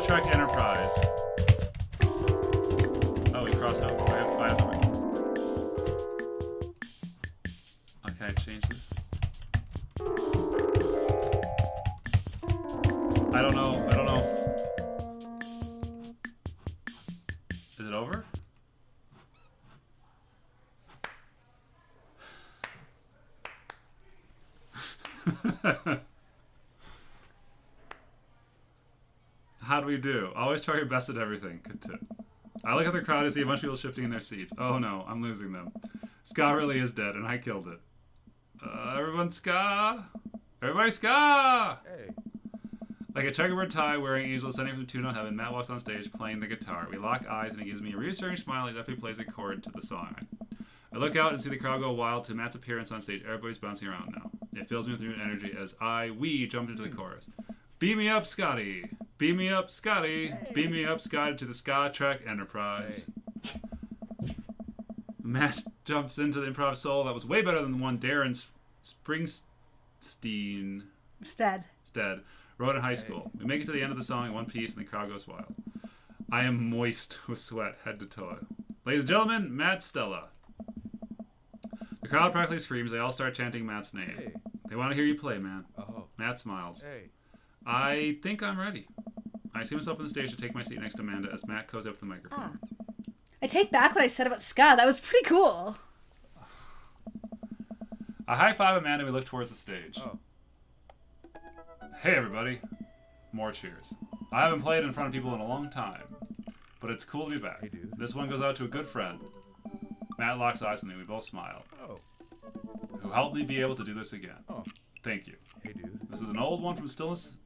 Trek Enterprise. Oh, we crossed over. I have to wait. Okay, I change this. I don't know. Is it over? How do we do? Always try your best at everything. Good tip. I look at the crowd to see a bunch of people shifting in their seats. Oh no, I'm losing them. Ska really is dead, and I killed it. Everyone ska! Everybody ska! Hey. Like a checkerboard tie wearing angel ascending from tune on heaven, Matt walks on stage playing the guitar. We lock eyes and he gives me a reassuring smile as if he plays a chord to the song. I look out and see the crowd go wild to Matt's appearance on stage. Everybody's bouncing around now. It fills me with new energy as we jump into the chorus. Beam me up, Scotty. Beam me up, Scotty. Beam me up, Scotty, to the Sky Trek Enterprise. Matt jumps into the improv solo that was way better than the one Darren Springsteen Stead. wrote in high school. We make it to the end of the song in one piece, and the crowd goes wild. I am moist with sweat, head to toe. Ladies and gentlemen, Matt Stella. The crowd practically screams. They all start chanting Matt's name. Hey. They want to hear you play, man. Oh. Matt smiles. Hey. I think I'm ready. I see myself on the stage to take my seat next to Amanda as Matt goes up to the microphone. I take back what I said about Scott. That was pretty cool. I high-five Amanda and we look towards the stage. Oh. Hey, everybody. More cheers. I haven't played in front of people in a long time, but it's cool to be back. Hey, dude. This one goes out to a good friend. Matt locks eyes with me. We both smile. Oh. Who helped me be able to do this again. Oh. Thank you. Hey, dude. This is an old one from Stillness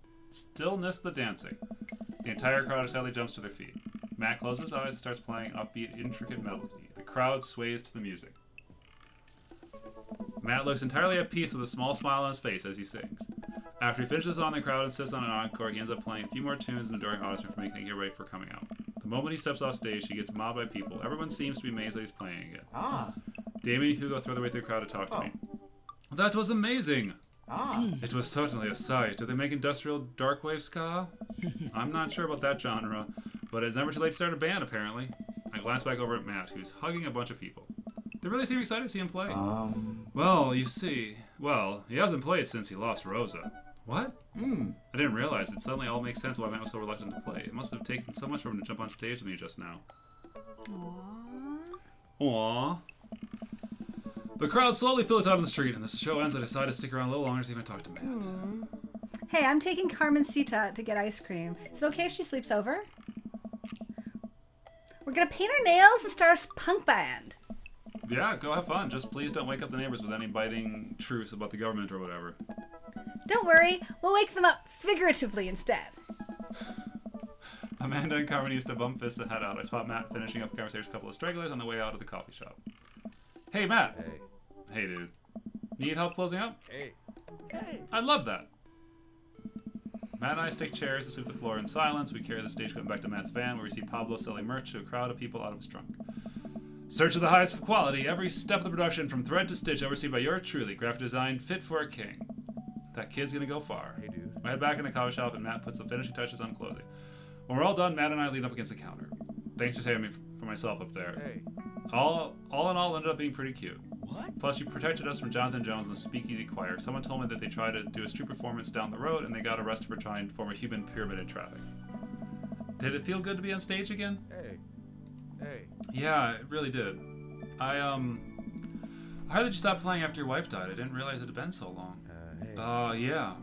the Dancing. The entire crowd sadly jumps to their feet. Matt closes his eyes and starts playing an upbeat, intricate melody. The crowd sways to the music. Matt looks entirely at peace with a small smile on his face as he sings. After he finishes on, the crowd insists on an encore. He ends up playing a few more tunes and adoring audience for making it ready for coming out. The moment he steps off stage, he gets mobbed by people. Everyone seems to be amazed that he's playing again. Damien and Hugo throw their way through the crowd to talk to me. That was amazing! It was certainly a sight. Did they make industrial darkwave ska? I'm not sure about that genre, but it's never too late to start a band, apparently. I glance back over at Matt, who's hugging a bunch of people. They really seem excited to see him play. Well, you see, he hasn't played since he lost Rosa. What? I didn't realize it. Suddenly all makes sense why Matt was so reluctant to play. It must have taken so much for him to jump on stage with me just now. Aww. The crowd slowly fills out on the street, and as the show ends, I decide to stick around a little longer to see if I talk to Matt. Hey, I'm taking Carmencita to get ice cream. Is it okay if she sleeps over? We're gonna paint our nails and start a punk band. Yeah, go have fun. Just please don't wake up the neighbors with any biting truths about the government or whatever. Don't worry, we'll wake them up figuratively instead. Amanda and Carmen used to bump fists and head out. I spot Matt finishing up a conversation with a couple of stragglers on the way out of the coffee shop. Hey, Matt. Hey. Hey, dude. Need help closing up? Hey. Hey. I'd love that. Matt and I stick chairs to sweep the floor in silence. We carry the stage equipment back to Matt's van, where we see Pablo selling merch to a crowd of people out of his trunk. Search of the highest quality, every step of the production, from thread to stitch, overseen by yours truly. Graphic design fit for a king. That kid's gonna go far. Hey, dude. I head back in the coffee shop, and Matt puts the finishing touches on closing. When we're all done, Matt and I lean up against the counter. Thanks for saving me for myself up there. Hey. All in all, ended up being pretty cute. What? Plus, you protected us from Jonathan Jones and the Speakeasy Choir. Someone told me that they tried to do a street performance down the road, and they got arrested for trying to form a human pyramid in traffic. Did it feel good to be on stage again? Hey. Hey. Yeah, it really did. I heard that you stopped playing after your wife died. I didn't realize it had been so long. Hey. Yeah.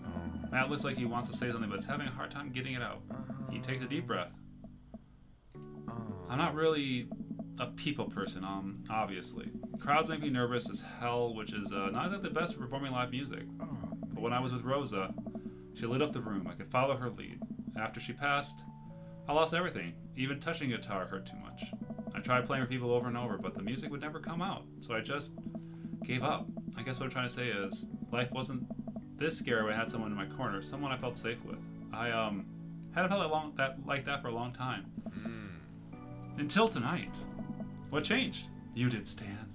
Matt looks like he wants to say something, but is having a hard time getting it out. He takes a deep breath. I'm not really a people person, obviously. Crowds make me nervous as hell, which is not exactly the best for performing live music. But when I was with Rosa, she lit up the room. I could follow her lead. After she passed, I lost everything. Even touching a guitar hurt too much. I tried playing for people over and over, but the music would never come out. So I just gave up. I guess what I'm trying to say is, life wasn't this scary when I had someone in my corner, someone I felt safe with. I hadn't felt like that for a long time. Until tonight. What changed? You did, Stan.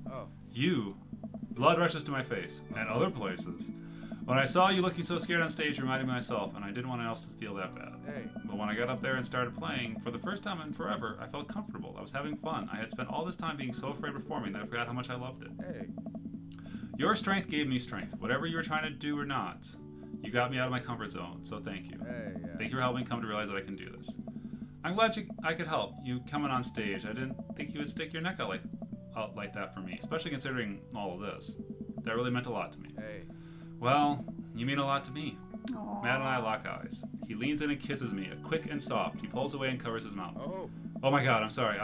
Oh. You. Blood rushes to my face, and other places. When I saw you looking so scared on stage, it reminded me of myself, and I didn't want anyone else to feel that bad. Hey. But when I got up there and started playing, for the first time in forever, I felt comfortable. I was having fun. I had spent all this time being so afraid of performing that I forgot how much I loved it. Hey. Your strength gave me strength. Whatever you were trying to do or not, you got me out of my comfort zone, so thank you. Hey. Yeah. Thank you for helping me come to realize that I can do this. I'm glad I could help you coming on stage. I didn't think you would stick your neck out like that for me, especially considering all of this. That really meant a lot to me. Hey. Well, you mean a lot to me. Aww. Matt and I lock eyes. He leans in and kisses me, quick and soft. He pulls away and covers his mouth. Oh. Oh my God, I'm sorry.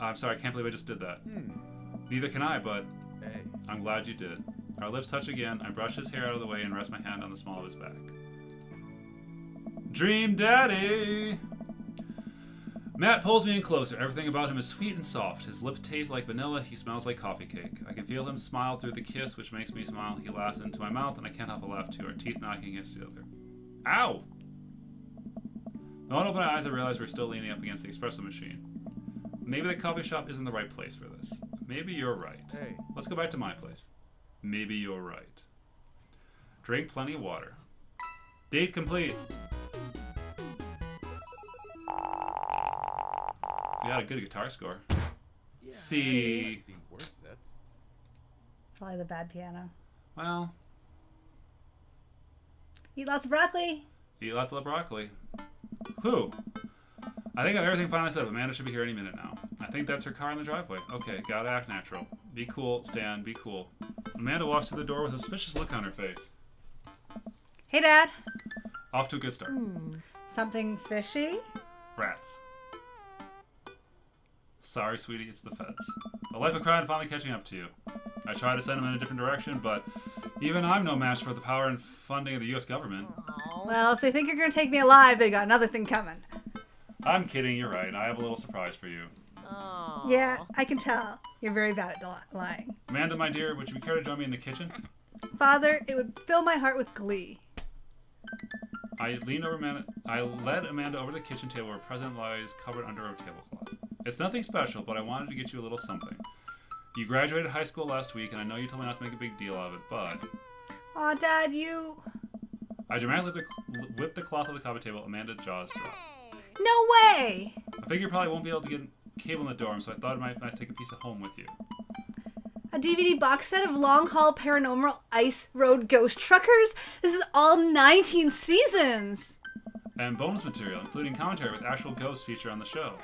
I'm sorry. I can't believe I just did that. Neither can I, but Hey. I'm glad you did. Our lips touch again. I brush his hair out of the way and rest my hand on the small of his back. Dream Daddy! Matt pulls me in closer. Everything about him is sweet and soft. His lips taste like vanilla. He smells like coffee cake. I can feel him smile through the kiss, which makes me smile. He laughs into my mouth, and I can't help but laugh too, our teeth knocking against each other. Ow! The moment I opened my eyes, I realized we're still leaning up against the espresso machine. Maybe the coffee shop isn't the right place for this. Maybe you're right. Hey. Let's go back to my place. Maybe you're right. Drink plenty of water. Date complete. We got a good guitar score. Yeah, See. I've seen worse sets. Probably the bad piano. Well, Eat lots of broccoli. eat lots of broccoli. Whew. I think I have everything finally set up. Amanda should be here any minute now. I think that's her car in the driveway. Okay, gotta act natural. Be cool, Stan, be cool. Amanda walks through the door with a suspicious look on her face. Hey, Dad. Off to a good start. Something fishy? Rats. Sorry, sweetie, it's the feds. A life of crime finally catching up to you. I tried to send them in a different direction, but even I'm no match for the power and funding of the U.S. government. Well, if they think you're going to take me alive, they got another thing coming. I'm kidding, you're right. I have a little surprise for you. Oh. Yeah, I can tell. You're very bad at lying. Amanda, my dear, would you care to join me in the kitchen? Father, it would fill my heart with glee. I led Amanda over to the kitchen table where present lies covered under a tablecloth. It's nothing special, but I wanted to get you a little something. You graduated high school last week, and I know you told me not to make a big deal of it, but... Aw, Dad, you... I dramatically whipped the cloth of the coffee table. Amanda's jaws dropped. No way! I figure you probably won't be able to get cable in the dorm, so I thought it might be nice to take a piece of home with you. A DVD box set of Long Haul Paranormal Ice Road Ghost Truckers? This is all 19 seasons! And bonus material, including commentary with actual ghosts featured on the show.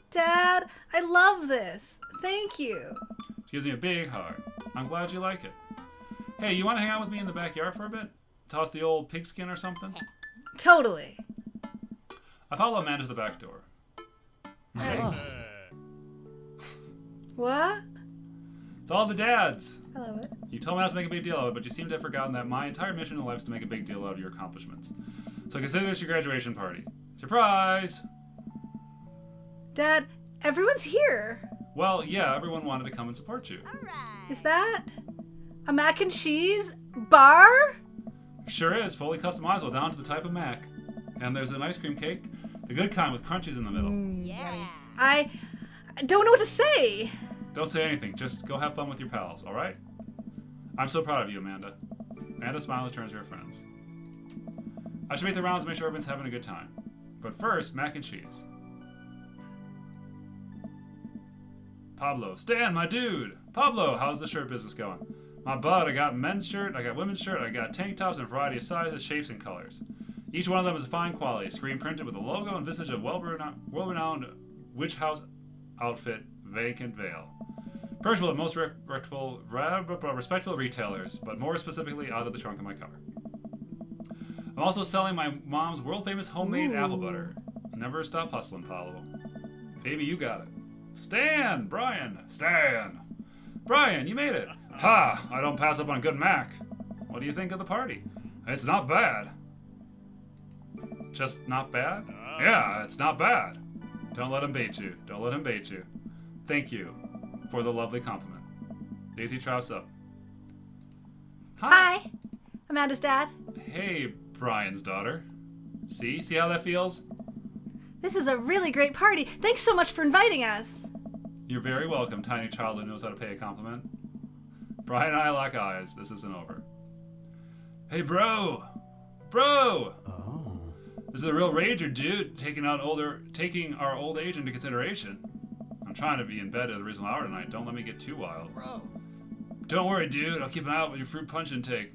Dad, I love this. Thank you. She gives me a big hug. I'm glad you like it. Hey, you want to hang out with me in the backyard for a bit? Toss the old pigskin or something? Totally. I follow Amanda to the back door. What? It's all the dads. I love it. You told me not to make a big deal of it, but you seem to have forgotten that my entire mission in life is to make a big deal out of your accomplishments. So consider this your graduation party. Surprise! Dad, everyone's here. Well, yeah, everyone wanted to come and support you. All right. Is that a mac and cheese bar? Sure is, fully customizable down to the type of mac. And there's an ice cream cake, the good kind with crunchies in the middle. Yeah. I don't know what to say. Don't say anything, just go have fun with your pals, alright? I'm so proud of you, Amanda. Amanda smiles and turns to her friends. I should make the rounds to make sure everyone's having a good time. But first, mac and cheese. Pablo, Stan, my dude! Pablo, how's the shirt business going? My bud, I got men's shirt, I got women's shirt, I got tank tops in a variety of sizes, shapes, and colors. Each one of them is a fine quality, screen printed with a logo and visage of world-renowned witch house outfit, Vacant Veil. Purchased with the most respectable retailers, but more specifically out of the trunk of my car. I'm also selling my mom's world-famous homemade apple butter. Never stop hustling, Pablo. Baby, you got it. Stan! Brian! Stan! Brian, you made it! Ha! I don't pass up on a good mac. What do you think of the party? It's not bad. Just not bad? Yeah, it's not bad. Don't let him bait you. Don't let him bait you. Thank you for the lovely compliment. Daisy trouts up. Hi. Amanda's dad. Hey, Brian's daughter. See how that feels? This is a really great party. Thanks so much for inviting us. You're very welcome, tiny child who knows how to pay a compliment. Brian and I lock eyes. This isn't over. Hey, bro! Bro! Oh. This is a real rager, dude. Taking our old age into consideration. I'm trying to be in bed at a reasonable hour tonight. Don't let me get too wild. Bro. Don't worry, dude. I'll keep an eye out with your fruit punch intake.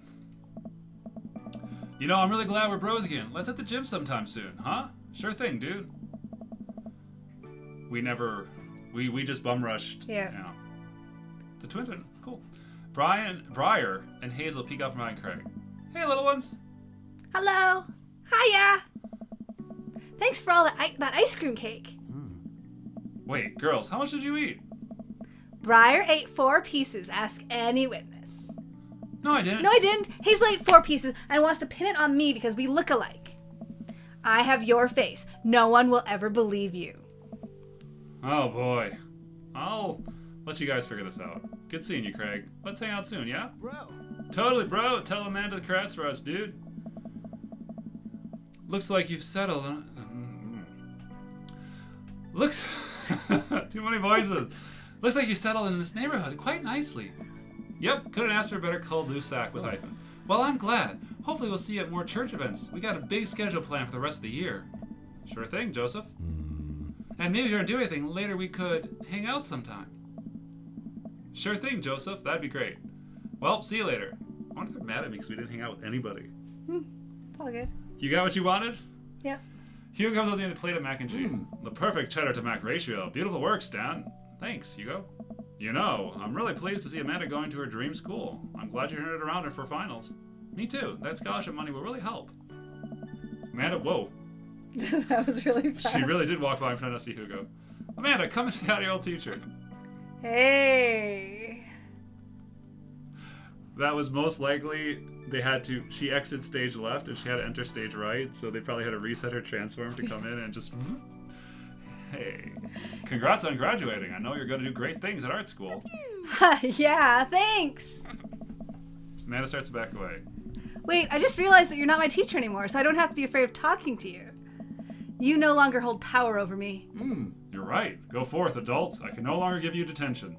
You know, I'm really glad we're bros again. Let's hit the gym sometime soon, huh? Sure thing, dude. We just bum rushed. Yeah. You know. The twins are cool. Briar, and Hazel peek out from behind Craig. Hey, little ones. Hello. Hiya. Thanks for all that ice cream cake. Wait, girls, how much did you eat? Briar ate 4 pieces. Ask any witness. No, I didn't. No, I didn't. Hazel ate 4 pieces and wants to pin it on me because we look alike. I have your face. No one will ever believe you. Oh, boy. I'll let you guys figure this out. Good seeing you, Craig. Let's hang out soon, yeah? Bro. Totally, bro. Tell Amanda the crats for us, dude. Looks like you've settled on... Looks... Too many voices. Looks like you settled in this neighborhood quite nicely. Yep, couldn't ask for a better cul-de-sac with hyphen. Well, I'm glad. Hopefully we'll see you at more church events. We got a big schedule planned for the rest of the year. Sure thing, Joseph. And maybe if you don't do anything, later we could hang out sometime. Sure thing, Joseph. That'd be great. Well, see you later. I wonder if they're mad at me because we didn't hang out with anybody. It's all good. You got what you wanted? Yep. Hugo comes with the plate of mac and cheese. The perfect cheddar to mac ratio. Beautiful work, Stan. Thanks, Hugo. You know, I'm really pleased to see Amanda going to her dream school. I'm glad you turned it around for finals. Me too. That scholarship money will really help. Amanda, whoa. That was really fast. She really did walk by and pretend to see Hugo. Amanda, come and say hi to your old teacher. Hey. That was most likely she exited stage left and she had to enter stage right, so they probably had to reset her transform to come in and just... Hey, congrats on graduating. I know you're going to do great things at art school. Yeah, thanks. Amanda starts to back away. Wait, I just realized that you're not my teacher anymore, so I don't have to be afraid of talking to you. You no longer hold power over me. You're right. Go forth, adults. I can no longer give you detention.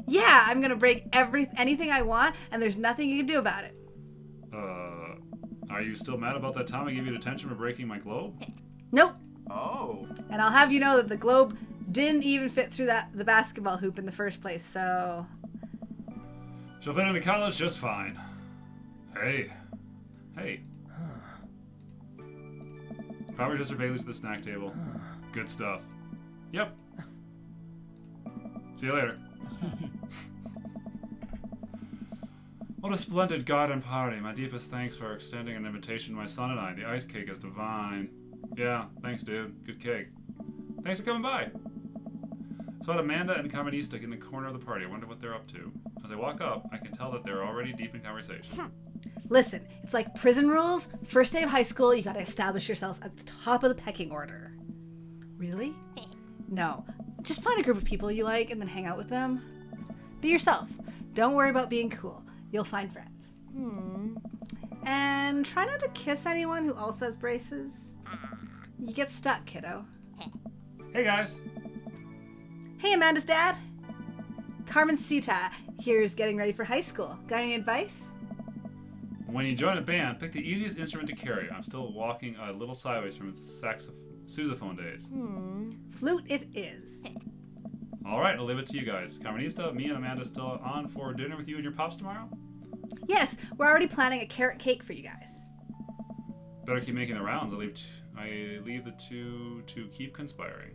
Yeah, I'm gonna break anything I want, and there's nothing you can do about it. Are you still mad about that time I gave you detention for breaking my globe? Nope. Oh. And I'll have you know that the globe didn't even fit through the basketball hoop in the first place, so... She'll fit into college just fine. Hey. Robert just surveilled to the snack table. Good stuff. Yep. See you later. What a splendid garden party. My deepest thanks for extending an invitation to my son and I. The ice cake is divine. Yeah, thanks, dude. Good cake. Thanks for coming by. Spot Amanda and Carmenista in the corner of the party. I wonder what they're up to. As I walk up, I can tell that they're already deep in conversation. Listen, it's like prison rules. First day of high school, you gotta establish yourself at the top of the pecking order. Really? No. Just find a group of people you like and then hang out with them. Be yourself. Don't worry about being cool. You'll find friends. And try not to kiss anyone who also has braces. You get stuck, kiddo. Hey, guys. Hey, Amanda's dad. Carmencita here's getting ready for high school. Got any advice? When you join a band, pick the easiest instrument to carry. I'm still walking a little sideways from sousaphone days. Flute it is. All right, I'll leave it to you guys. Carmenista, me and Amanda still on for dinner with you and your pops tomorrow? Yes, we're already planning a carrot cake for you guys. Better keep making the rounds. I leave the two to keep conspiring.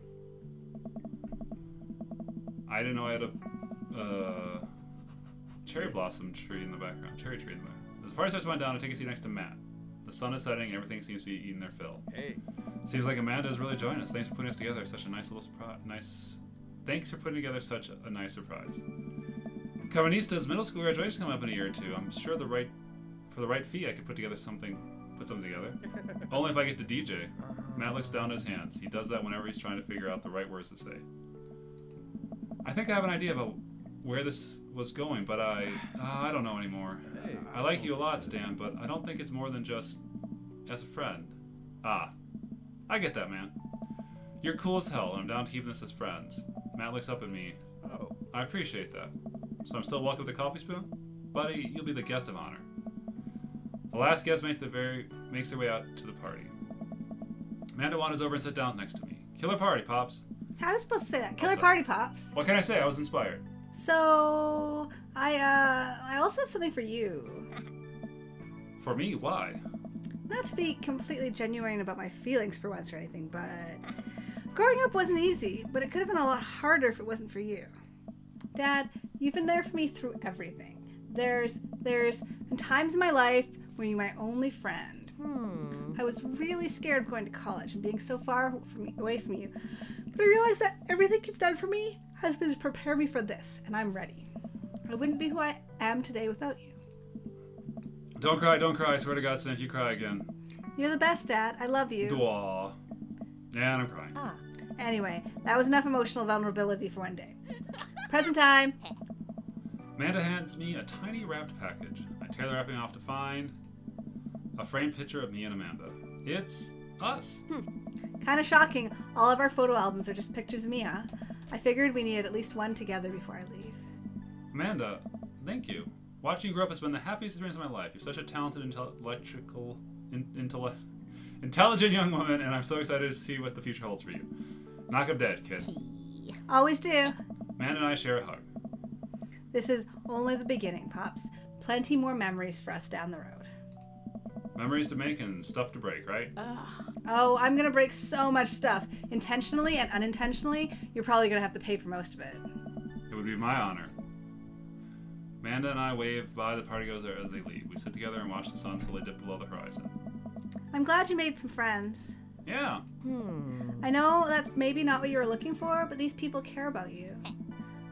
I didn't know I had a cherry blossom tree in the background. Cherry tree in the background. As the party starts winding down, I take a seat next to Matt. The sun is setting, and everything seems to be eating their fill. Hey. Seems like Amanda is really joining us. Thanks for putting us together. Such a nice little surprise. Thanks for putting together such a nice surprise. Carmenista's middle school graduation coming up in a year or two. I'm sure for the right fee, I could put something together. Only if I get to DJ. Matt looks down at his hands. He does that whenever he's trying to figure out the right words to say. I think I have an idea about where this was going, but I don't know anymore. Hey. I like you a lot, Stan, but I don't think it's more than just as a friend. I get that, man. You're cool as hell, and I'm down to keeping this as friends. Matt looks up at me. Oh. I appreciate that. So I'm still welcome with the coffee spoon? Buddy, you'll be the guest of honor. The last guest makes their way out to the party. Amanda wanders over and sits down next to me. Killer party, Pops. How was I supposed to say that? Killer party, Pops. What can I say? I was inspired. So, I also have something for you. For me? Why? Not to be completely genuine about my feelings for once or anything, but growing up wasn't easy, but it could have been a lot harder if it wasn't for you. Dad, you've been there for me through everything. There's been times in my life when you were my only friend. I was really scared of going to college and being so far away from you, but I realized that everything you've done for me has been to prepare me for this, and I'm ready. I wouldn't be who I am today without you. Don't cry, don't cry. I swear to God, Stan, if you cry again. You're the best, Dad. I love you. Aw. Yeah, I'm crying. Anyway, that was enough emotional vulnerability for one day. Present time. Amanda hands me a tiny wrapped package. I tear the wrapping off to find a framed picture of me and Amanda. It's us. Kind of shocking. All of our photo albums are just pictures of Mia. I figured we needed at least one together before I leave. Amanda, thank you. Watching you grow up has been the happiest experience of my life. You're such a talented, intelligent young woman, and I'm so excited to see what the future holds for you. Knock 'em dead, kid. Always do. Amanda and I share a hug. This is only the beginning, Pops. Plenty more memories for us down the road. Memories to make and stuff to break, right? Oh, I'm gonna break so much stuff. Intentionally and unintentionally, you're probably gonna have to pay for most of it. It would be my honor. Amanda and I wave by the party goers as they leave. We sit together and watch the sun slowly dip below the horizon. I'm glad you made some friends. Yeah, I know that's maybe not what you were looking for, but these people care about you.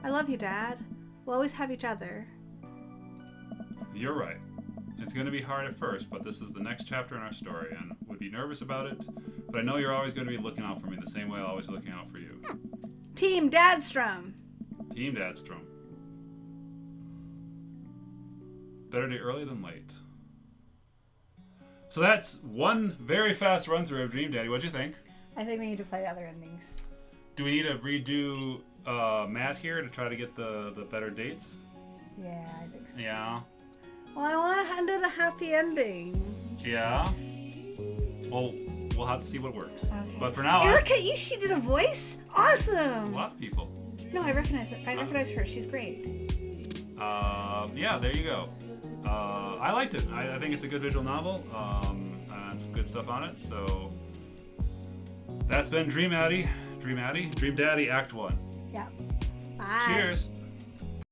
I love you, Dad. We'll always have each other. you're right. It's going to be hard at first, but this is the next chapter in our story, and would be nervous about it. But I know you're always going to be looking out for me the same way I'll always be looking out for you. Team Dadstrom! Team Dadstrom. Better to early than late. So that's one very fast run through of Dream Daddy. What'd you think? I think we need to play other endings. Do we need to redo Matt here to try to get the better dates? Yeah, I think so. Yeah. Well, I want to end it a happy ending. Yeah. Well, we'll have to see what works. Okay. But for now, Erica Ishii did a voice? a Awesome! lot of people. No, I recognize it. I recognize her. She's great. Yeah, there you go. I liked it. I think it's a good visual novel. And some good stuff on it. So that's been Dream Daddy, Act 1. Yeah. Bye. Cheers.